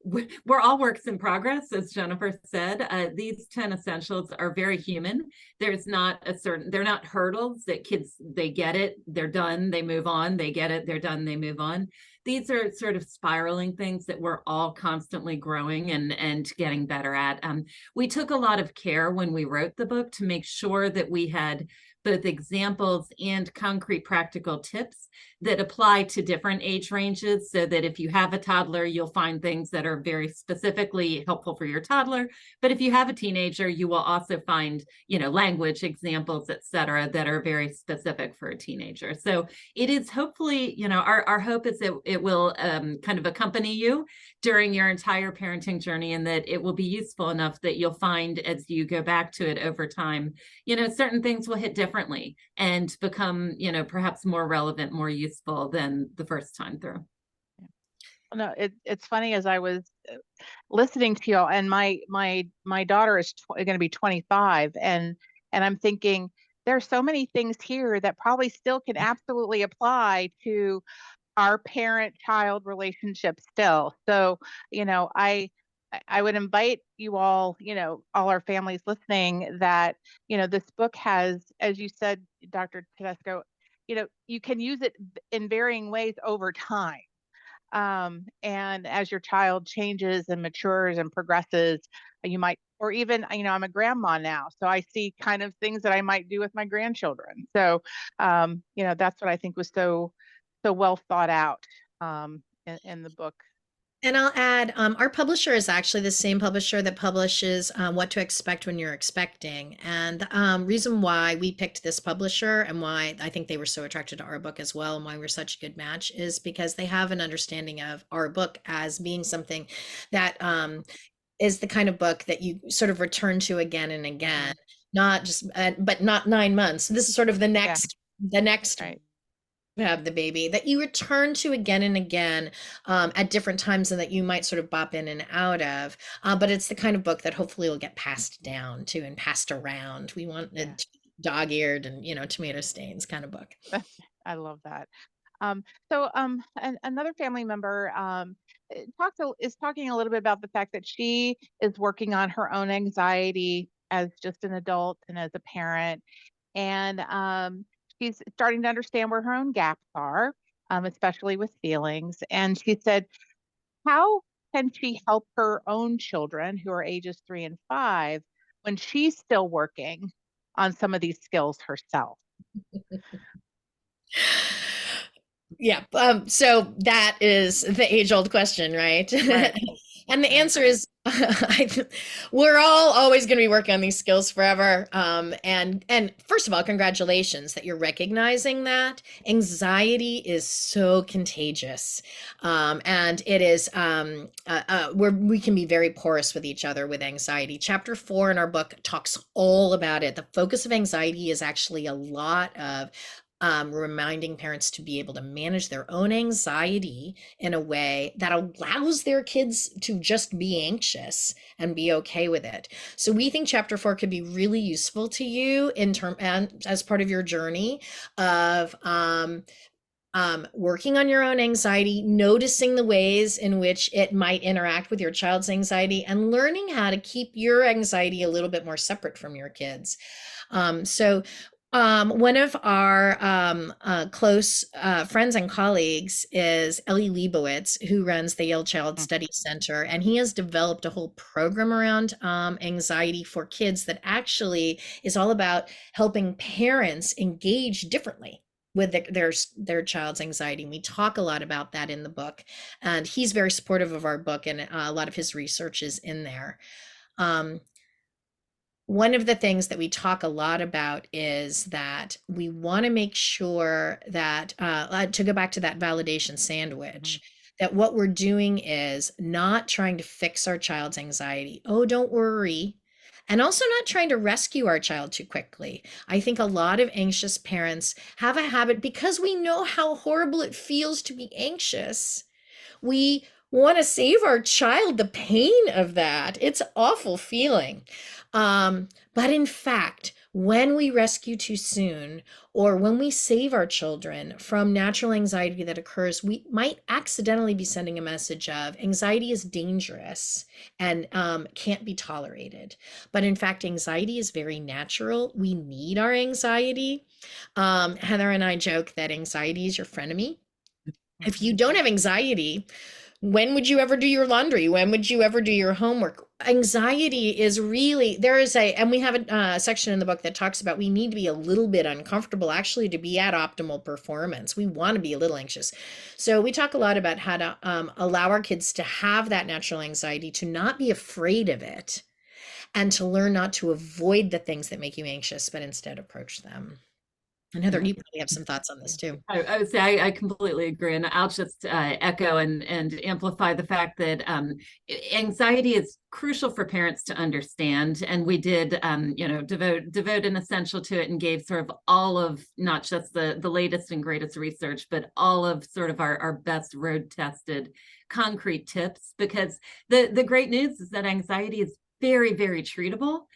we're all works in progress, as Jennifer said. These 10 essentials are very human. There's not a certain, they're not hurdles that kids, they get it, they're done, they move on, they get it, they're done, they move on. These are sort of spiraling things that we're all constantly growing and getting better at. We took a lot of care when we wrote the book to make sure that we had both examples and concrete practical tips that apply to different age ranges, so that if you have a toddler, you'll find things that are very specifically helpful for your toddler. But if you have a teenager, you will also find, language examples, et cetera, that are very specific for a teenager. So it is hopefully, our hope is that it will kind of accompany you during your entire parenting journey, and that it will be useful enough that you'll find as you go back to it over time, certain things will hit differently and become, perhaps more relevant, more useful than the first time through. No, it's funny, as I was listening to you all, and my daughter is going to be 25, and I'm thinking there's so many things here that probably still can absolutely apply to our parent-child relationship still. So, I would invite you all, all our families listening, that, this book has, as you said, Dr. Tedesco, you can use it in varying ways over time. And as your child changes and matures and progresses, you might, or even, I'm a grandma now, so I see kind of things that I might do with my grandchildren. So, that's what I think was so well thought out in the book. And I'll add, our publisher is actually the same publisher that publishes What to Expect When You're Expecting. And the reason why we picked this publisher and why I think they were so attracted to our book as well, and why we're such a good match, is because they have an understanding of our book as being something that is the kind of book that you sort of return to again and again, not just, but not 9 months. This is sort of the next Right. have the baby that you return to again and again at different times, and that you might sort of bop in and out of. But it's the kind of book that hopefully will get passed down to and passed around. We want it dog-eared and, tomato stains kind of book. I love that. So another family member is talking a little bit about the fact that she is working on her own anxiety as just an adult and as a parent. And she's starting to understand where her own gaps are, especially with feelings. And she said, how can she help her own children who are ages 3 and 5 when she's still working on some of these skills herself? Yeah. So that is the age-old question, right? Right. And the Right. answer is we're all always going to be working on these skills forever. And first of all, congratulations that you're recognizing that anxiety is so contagious, and it is where we can be very porous with each other with anxiety. Chapter 4 in our book talks all about it. The focus of anxiety is actually a lot of reminding parents to be able to manage their own anxiety in a way that allows their kids to just be anxious and be okay with it. So we think chapter 4 could be really useful to you in term and as part of your journey of working on your own anxiety, noticing the ways in which it might interact with your child's anxiety, and learning how to keep your anxiety a little bit more separate from your kids. One of our close friends and colleagues is Ellie Leibowitz, who runs the Yale Child Study Center, and he has developed a whole program around anxiety for kids that actually is all about helping parents engage differently with their child's anxiety. And we talk a lot about that in the book, and he's very supportive of our book, and a lot of his research is in there. One of the things that we talk a lot about is that we want to make sure that, to go back to that validation sandwich, that what we're doing is not trying to fix our child's anxiety. Oh, don't worry. And also not trying to rescue our child too quickly. I think a lot of anxious parents have a habit, because we know how horrible it feels to be anxious. We want to save our child the pain of that. It's an awful feeling. But in fact, when we rescue too soon, or when we save our children from natural anxiety that occurs, we might accidentally be sending a message of anxiety is dangerous and can't be tolerated. But in fact, anxiety is very natural. We need our anxiety. Heather and I joke that anxiety is your frenemy. If you don't have anxiety, when would you ever do your laundry? When would you ever do your homework? Anxiety is really, and we have a section in the book that talks about we need to be a little bit uncomfortable actually to be at optimal performance. We want to be a little anxious. So we talk a lot about how to allow our kids to have that natural anxiety, to not be afraid of it, and to learn not to avoid the things that make you anxious, but instead approach them. And Heather, you probably have some thoughts on this too. I would say I completely agree, and I'll just echo and amplify the fact that anxiety is crucial for parents to understand. And we did, devote an essential to it, and gave sort of all of not just the latest and greatest research, but all of sort of our best road tested concrete tips. Because the great news is that anxiety is very, very treatable.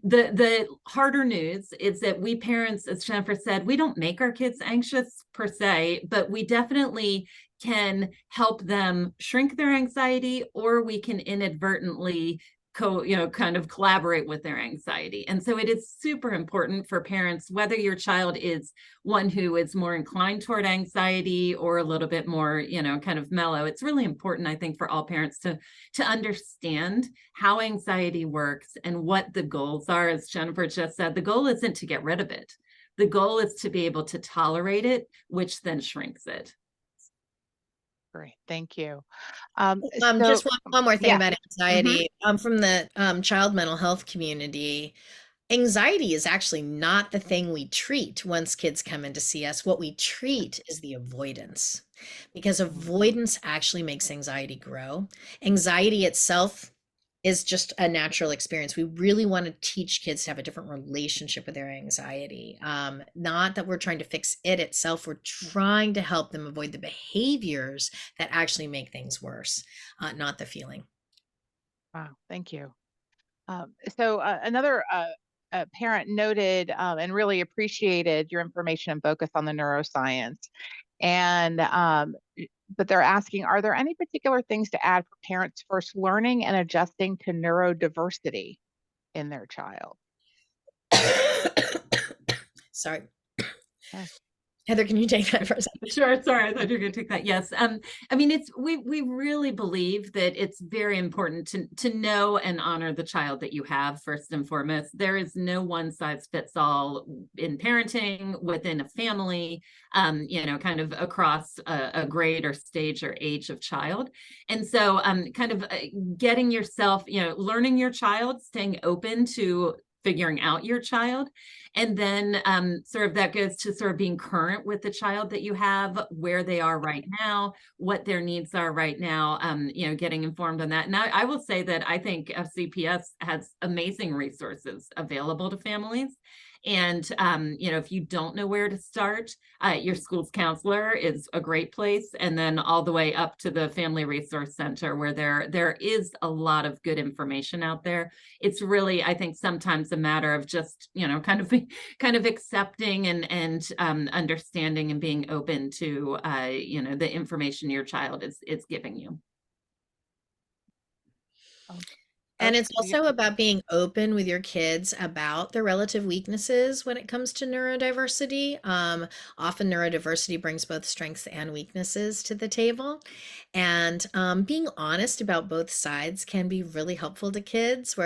The harder news is that we parents, as Jennifer said, we don't make our kids anxious per se, but we definitely can help them shrink their anxiety, or we can inadvertently kind of collaborate with their anxiety. And so it is super important for parents, whether your child is one who is more inclined toward anxiety or a little bit more, kind of mellow. It's really important, I think, for all parents to understand how anxiety works and what the goals are. As Jennifer just said, the goal isn't to get rid of it. The goal is to be able to tolerate it, which then shrinks it. Great, thank you. Just one more thing about anxiety. Mm-hmm. From the child mental health community, anxiety is actually not the thing we treat once kids come in to see us. What we treat is the avoidance, because avoidance actually makes anxiety grow. Anxiety itself is just a natural experience. We really want to teach kids to have a different relationship with their anxiety. Not that we're trying to fix it itself. We're trying to help them avoid the behaviors that actually make things worse, not the feeling. Wow, thank you. Another parent noted and really appreciated your information and focus on the neuroscience. And but they're asking, are there any particular things to add for parents first learning and adjusting to neurodiversity in their child? Sorry. Okay. Heather, can you take that for a second? Sure. Sorry, I thought you were going to take that. Yes. I mean, we really believe that it's very important to know and honor the child that you have first and foremost. There is no one size fits all in parenting within a family, kind of across a grade or stage or age of child. And so kind of getting yourself, learning your child, staying open to figuring out your child. And then sort of that goes to sort of being current with the child that you have, where they are right now, what their needs are right now, getting informed on that. And I will say that I think FCPS has amazing resources available to families. And, if you don't know where to start, your school's counselor is a great place. And then all the way up to the Family Resource Center, where there is a lot of good information out there. It's really, I think, sometimes a matter of just, kind of accepting and understanding and being open to, the information your child is giving you. And it's also about being open with your kids about their relative weaknesses when it comes to neurodiversity. Often neurodiversity brings both strengths and weaknesses to the table. And being honest about both sides can be really helpful to kids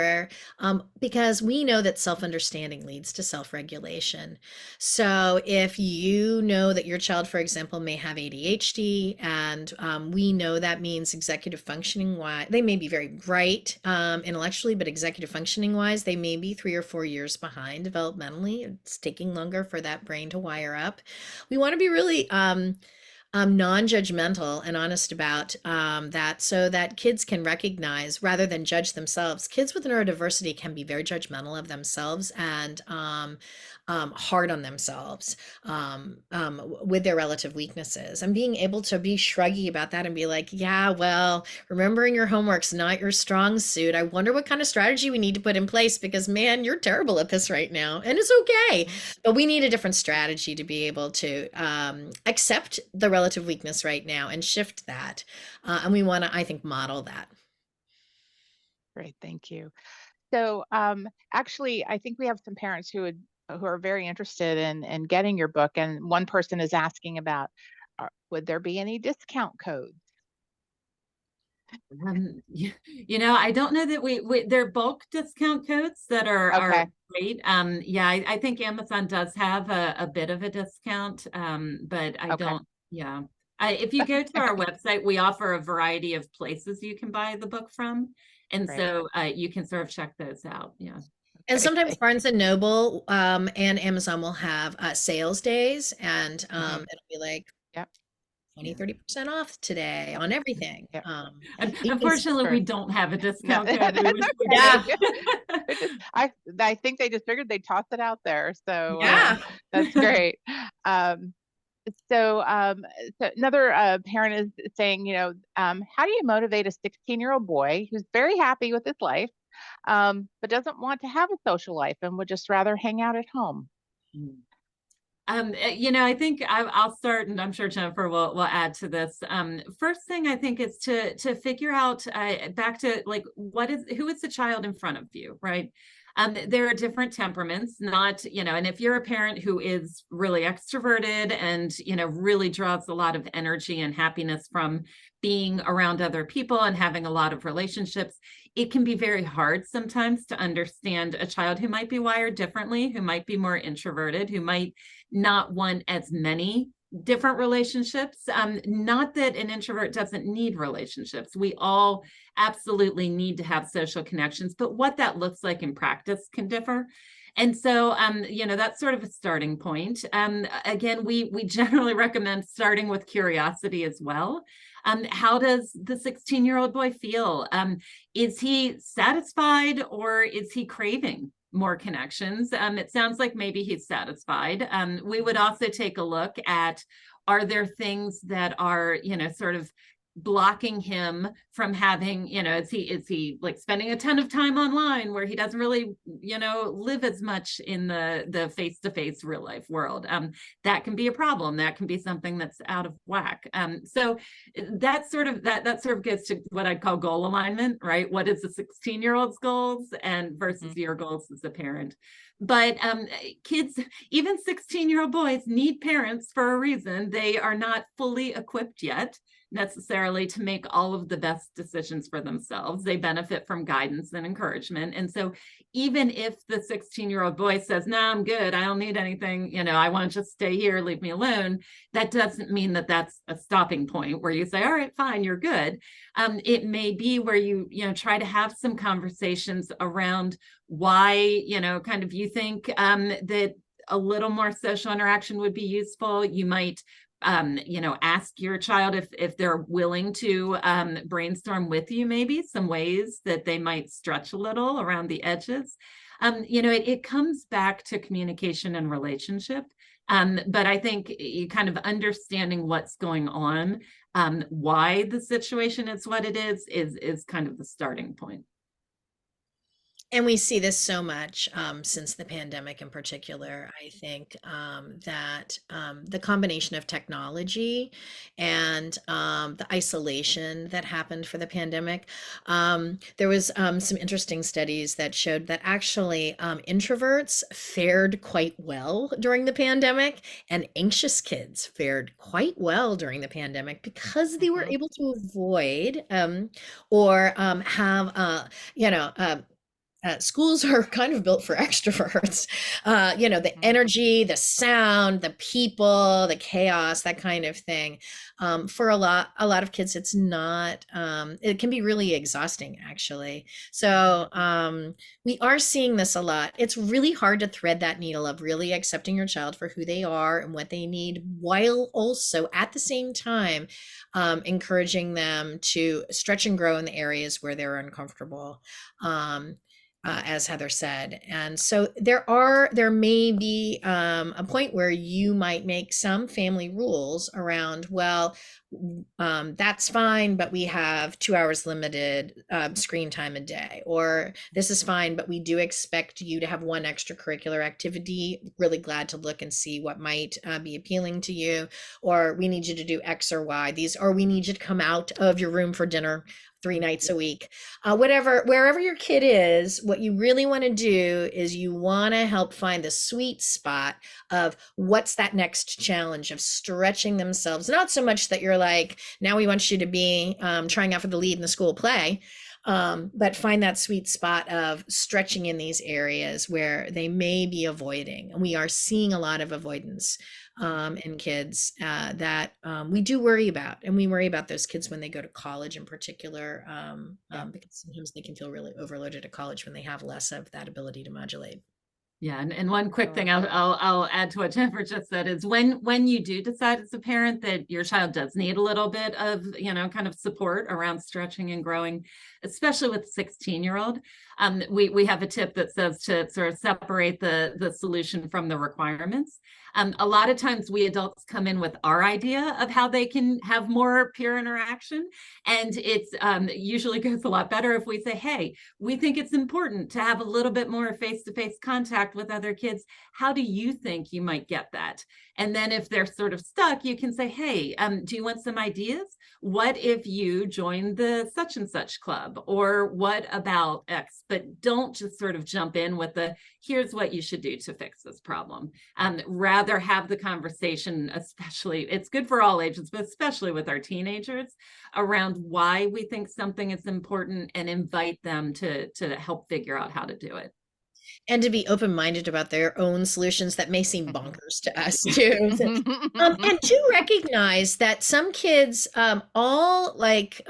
because we know that self-understanding leads to self-regulation. So if you know that your child, for example, may have ADHD, and we know that means executive functioning wise, they may be very bright intellectually, but executive functioning wise, they may be 3 or 4 years behind developmentally. It's taking longer for that brain to wire up. We want to be really non-judgmental and honest about that, so that kids can recognize rather than judge themselves. Kids with neurodiversity can be very judgmental of themselves and hard on themselves with their relative weaknesses, and being able to be shruggy about that and be like, yeah, well, remembering your homework's not your strong suit. I wonder what kind of strategy we need to put in place, because man, you're terrible at this right now, and it's okay. But we need a different strategy to be able to accept the relative weakness right now and shift that. And we want to, I think, model that. Great, thank you. So actually, I think we have some parents who are very interested in getting your book, and one person is asking about, would there be any discount codes? I don't know that they're bulk discount codes that are great. I think Amazon does have a bit of a discount, but I don't. Yeah. If you go to our website, we offer a variety of places you can buy the book from. And so you can sort of check those out. Yeah. And sometimes Barnes and Noble and Amazon will have sales days, and it'll be like 20-30% off today on everything. Unfortunately, we don't have a discount code. I think they just figured they'd toss it out there. So that's great. So another parent is saying, how do you motivate a 16-year-old boy who's very happy with his life, but doesn't want to have a social life and would just rather hang out at home? I think I'll start, and I'm sure Jennifer will add to this. First thing I think is to figure out back to like, who is the child in front of you, right? There are different temperaments, and if you're a parent who is really extroverted and, really draws a lot of energy and happiness from being around other people and having a lot of relationships, it can be very hard sometimes to understand a child who might be wired differently, who might be more introverted, who might not want as many different relationships. Not that an introvert doesn't need relationships. We all absolutely need to have social connections, but what that looks like in practice can differ. And so, that's sort of a starting point. Again, we generally recommend starting with curiosity as well. How does the 16-year-old boy feel? Is he satisfied, or is he craving more connections? It sounds like maybe he's satisfied. We would also take a look at, are there things that are, sort of blocking him from having, is he like spending a ton of time online where he doesn't really, live as much in the face-to-face real life world? That can be a problem. That can be something that's out of whack. So that sort of gets to what I'd call goal alignment, right? What is the 16-year-old's goals and versus your goals as a parent? But kids, even 16-year-old boys, need parents for a reason. They are not fully equipped yet necessarily to make all of the best decisions for themselves. They benefit from guidance and encouragement. And so even if the 16-year-old boy says, no, I'm good, I don't need anything, I want to just stay here, leave me alone, that doesn't mean that that's a stopping point where you say, all right, fine, you're good. It may be where you try to have some conversations around why, kind of you think that a little more social interaction would be useful. You might ask your child if they're willing to brainstorm with you, maybe some ways that they might stretch a little around the edges. It comes back to communication and relationship. But I think you kind of understanding what's going on, why the situation is what it is kind of the starting point. And we see this so much since the pandemic in particular. I think that the combination of technology and the isolation that happened for the pandemic, there was some interesting studies that showed that actually introverts fared quite well during the pandemic, and anxious kids fared quite well during the pandemic because they were able to avoid or have, schools are kind of built for extroverts. The energy, the sound, the people, the chaos, that kind of thing. For a lot of kids, it's not, it can be really exhausting, actually. So we are seeing this a lot. It's really hard to thread that needle of really accepting your child for who they are and what they need, while also at the same time encouraging them to stretch and grow in the areas where they're uncomfortable. As Heather said. And so there may be a point where you might make some family rules around, well, that's fine, but we have 2 hours limited screen time a day, or this is fine, but we do expect you to have one extracurricular activity. Really glad to look and see what might be appealing to you, or we need you to do X or Y, or we need you to come out of your room for dinner 3 nights a week. Wherever your kid is, what you really want to do is you want to help find the sweet spot of what's that next challenge of stretching themselves. Not so much that you're like, now we want you to be trying out for the lead in the school play, but find that sweet spot of stretching in these areas where they may be avoiding. And we are seeing a lot of avoidance in kids that we do worry about. And we worry about those kids when they go to college in particular, because sometimes they can feel really overloaded at college when they have less of that ability to modulate. Yeah, and one quick thing I'll add to what Jennifer just said is when you do decide as a parent that your child does need a little bit of kind of support around stretching and growing, especially with 16-year-old, we have a tip that says to sort of separate the solution from the requirements. A lot of times we adults come in with our idea of how they can have more peer interaction, and it's usually goes a lot better if we say, hey, we think it's important to have a little bit more face-to-face contact with other kids. How do you think you might get that? And then if they're sort of stuck, you can say, hey, do you want some ideas? What if you join the such and such club? Or what about X? But don't just sort of jump in with here's what you should do to fix this problem. Rather have the conversation, especially, it's good for all ages, but especially with our teenagers, around why we think something is important, and invite them to help figure out how to do it. And to be open-minded about their own solutions that may seem bonkers to us too. And to recognize that some kids, all like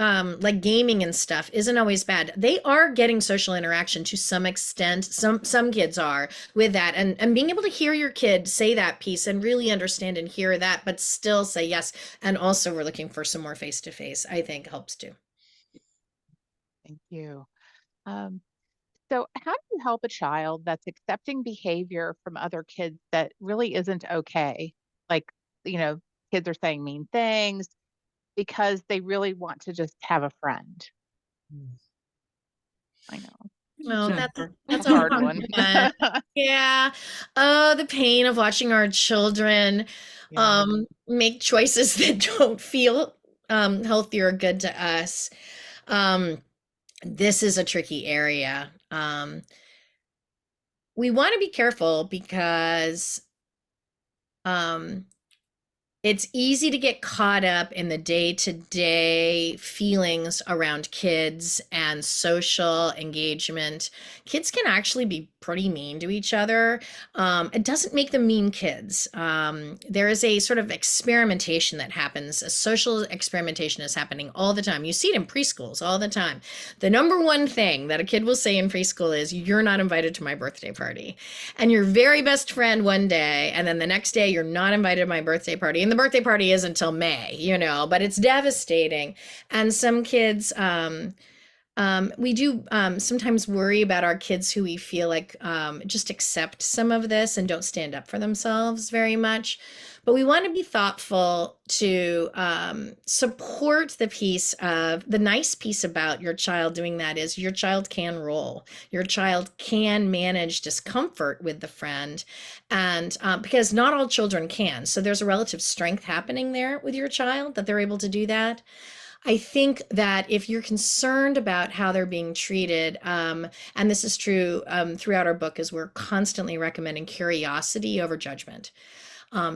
gaming and stuff isn't always bad. They are getting social interaction to some extent. Some kids are with that, and being able to hear your kid say that piece and really understand and hear that, but still say yes. And also we're looking for some more face-to-face, I think helps too. Thank you. So how do you help a child that's accepting behavior from other kids that really isn't okay? Like, kids are saying mean things, because they really want to just have a friend. I know. Well, Jennifer. that's A a hard hard one. one. Yeah. Oh, the pain of watching our children Yeah. make choices that don't feel healthy or good to us. Um, this is a tricky area. We want to be careful because um, it's easy to get caught up in the day-to-day feelings around kids and social engagement. Kids can actually be pretty mean to each other. It doesn't make them mean kids. There is a sort of experimentation that happens. A social experimentation is happening all the time. You see it in preschools all the time. The number one thing that a kid will say in preschool is, "You're not invited to my birthday party." And your very best friend one day, and then the next day you're not invited to my birthday party. And the birthday party isn't until May, but it's devastating. And some kids, we do sometimes worry about our kids who we feel like just accept some of this and don't stand up for themselves very much. But we want to be thoughtful to support the nice piece about your child doing that is your child can roll. Your child can manage discomfort with the friend. And because not all children can. So there's a relative strength happening there with your child that they're able to do that. I think that if you're concerned about how they're being treated, and this is true throughout our book, is we're constantly recommending curiosity over judgment.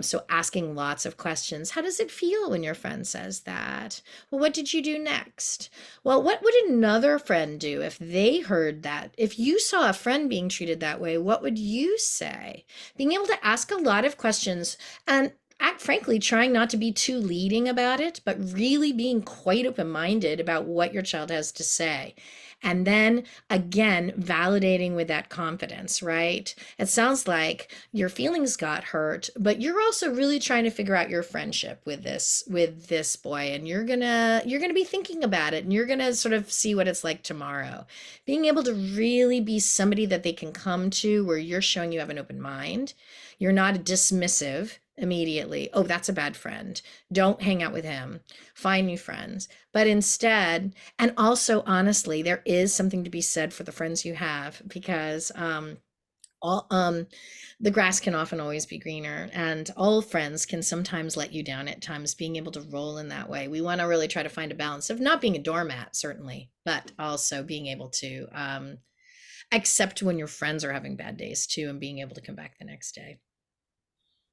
So asking lots of questions. How does it feel when your friend says that? Well, what did you do next? Well, what would another friend do if they heard that? If you saw a friend being treated that way, what would you say? Being able to ask a lot of questions and frankly, trying not to be too leading about it, but really being quite open-minded about what your child has to say. And then again, validating with that confidence, right? It sounds like your feelings got hurt, but you're also really trying to figure out your friendship with this boy. And you're gonna be thinking about it, and you're gonna sort of see what it's like tomorrow. Being able to really be somebody that they can come to where you're showing you have an open mind. You're not dismissive immediately. Oh, that's a bad friend. Don't hang out with him. Find new friends. But instead, and also honestly, there is something to be said for the friends you have, because all the grass can often always be greener, and all friends can sometimes let you down at times. Being able to roll in that way, we want to really try to find a balance of not being a doormat, certainly, but also being able to accept when your friends are having bad days too, and being able to come back the next day.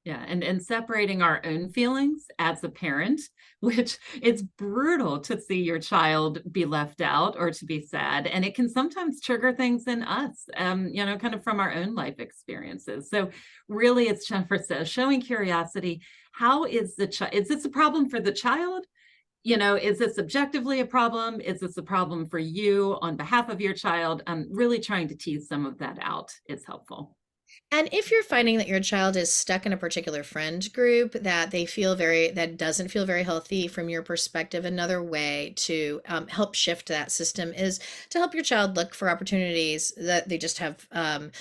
Yeah, and separating our own feelings as a parent, which it's brutal to see your child be left out or to be sad. And it can sometimes trigger things in us, kind of from our own life experiences. So really, as Jennifer says, showing curiosity. How is is this a problem for the child? Is this objectively a problem? Is this a problem for you on behalf of your child? Really trying to tease some of that out is helpful. And if you're finding that your child is stuck in a particular friend group that that doesn't feel very healthy from your perspective, another way to help shift that system is to help your child look for opportunities that they just have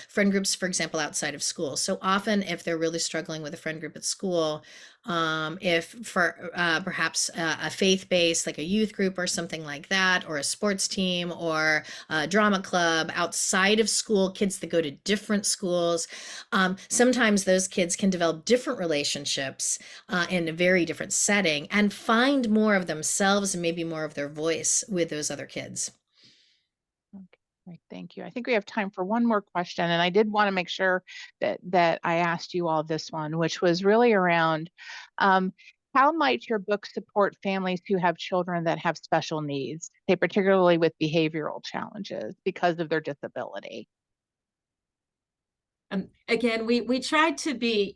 friend groups, for example, outside of school. So often, if they're really struggling with a friend group at school, if for perhaps a faith-based, like a youth group or something like that, or a sports team or a drama club outside of school, kids that go to different schools, sometimes those kids can develop different relationships in a very different setting and find more of themselves and maybe more of their voice with those other kids. Right, thank you. I think we have time for one more question, and I did want to make sure that I asked you all this one, which was really around how might your book support families who have children that have special needs, say particularly with behavioral challenges because of their disability? Again, we tried to be,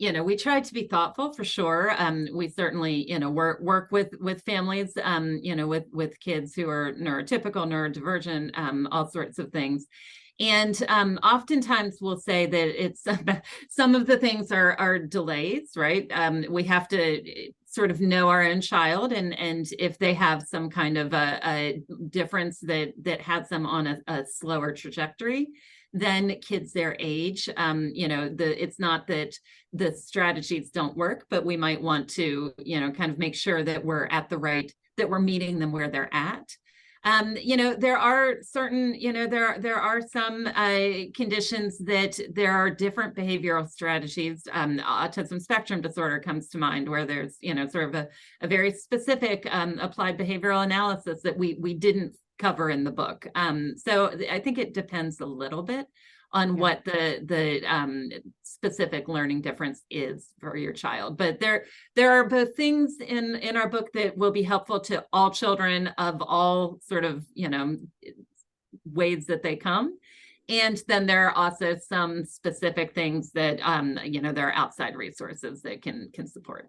thoughtful for sure. We certainly, work with families, with kids who are neurotypical, neurodivergent, all sorts of things. And oftentimes we'll say that it's some of the things are delays, right? We have to sort of know our own child, and if they have some kind of a difference that has them on a slower trajectory, than kids their age. It's not that the strategies don't work, but we might want to, kind of make sure that we're meeting them where they're at. There are certain, there are some conditions that there are different behavioral strategies. Autism spectrum disorder comes to mind, where there's, sort of a very specific applied behavioral analysis that we didn't cover in the book. So I think it depends a little bit on what the specific learning difference is for your child. But there are both things in our book that will be helpful to all children of all sort of, ways that they come. And then there are also some specific things that, there are outside resources that can support.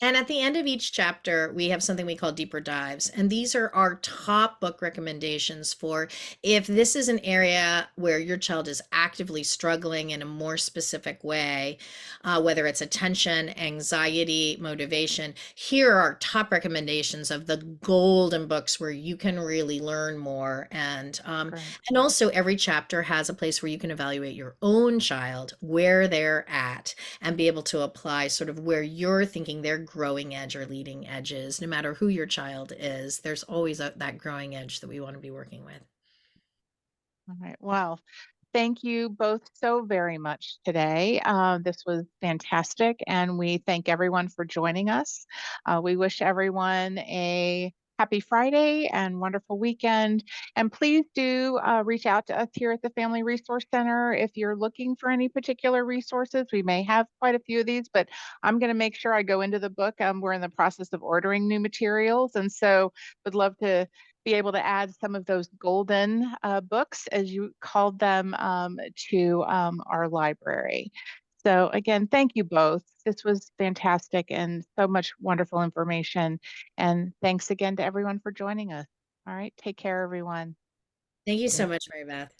And at the end of each chapter, we have something we call deeper dives. And these are our top book recommendations for if this is an area where your child is actively struggling in a more specific way, whether it's attention, anxiety, motivation. Here are our top recommendations of the golden books where you can really learn more. And also every chapter has a place where you can evaluate your own child, where they're at, and be able to apply sort of where you're thinking they're growing edge or leading edges. No matter who your child is, there's always that growing edge that we want to be working with. All right. Well, thank you both so very much today. This was fantastic, and we thank everyone for joining us. We wish everyone a happy Friday and wonderful weekend. And please do reach out to us here at the Family Resource Center if you're looking for any particular resources. We may have quite a few of these, but I'm going to make sure I go into the book. We're in the process of ordering new materials, and so would love to be able to add some of those golden books, as you called them, to our library. So again, thank you both. This was fantastic and so much wonderful information. And thanks again to everyone for joining us. All right, take care, everyone. Thank you so much, Mary Beth.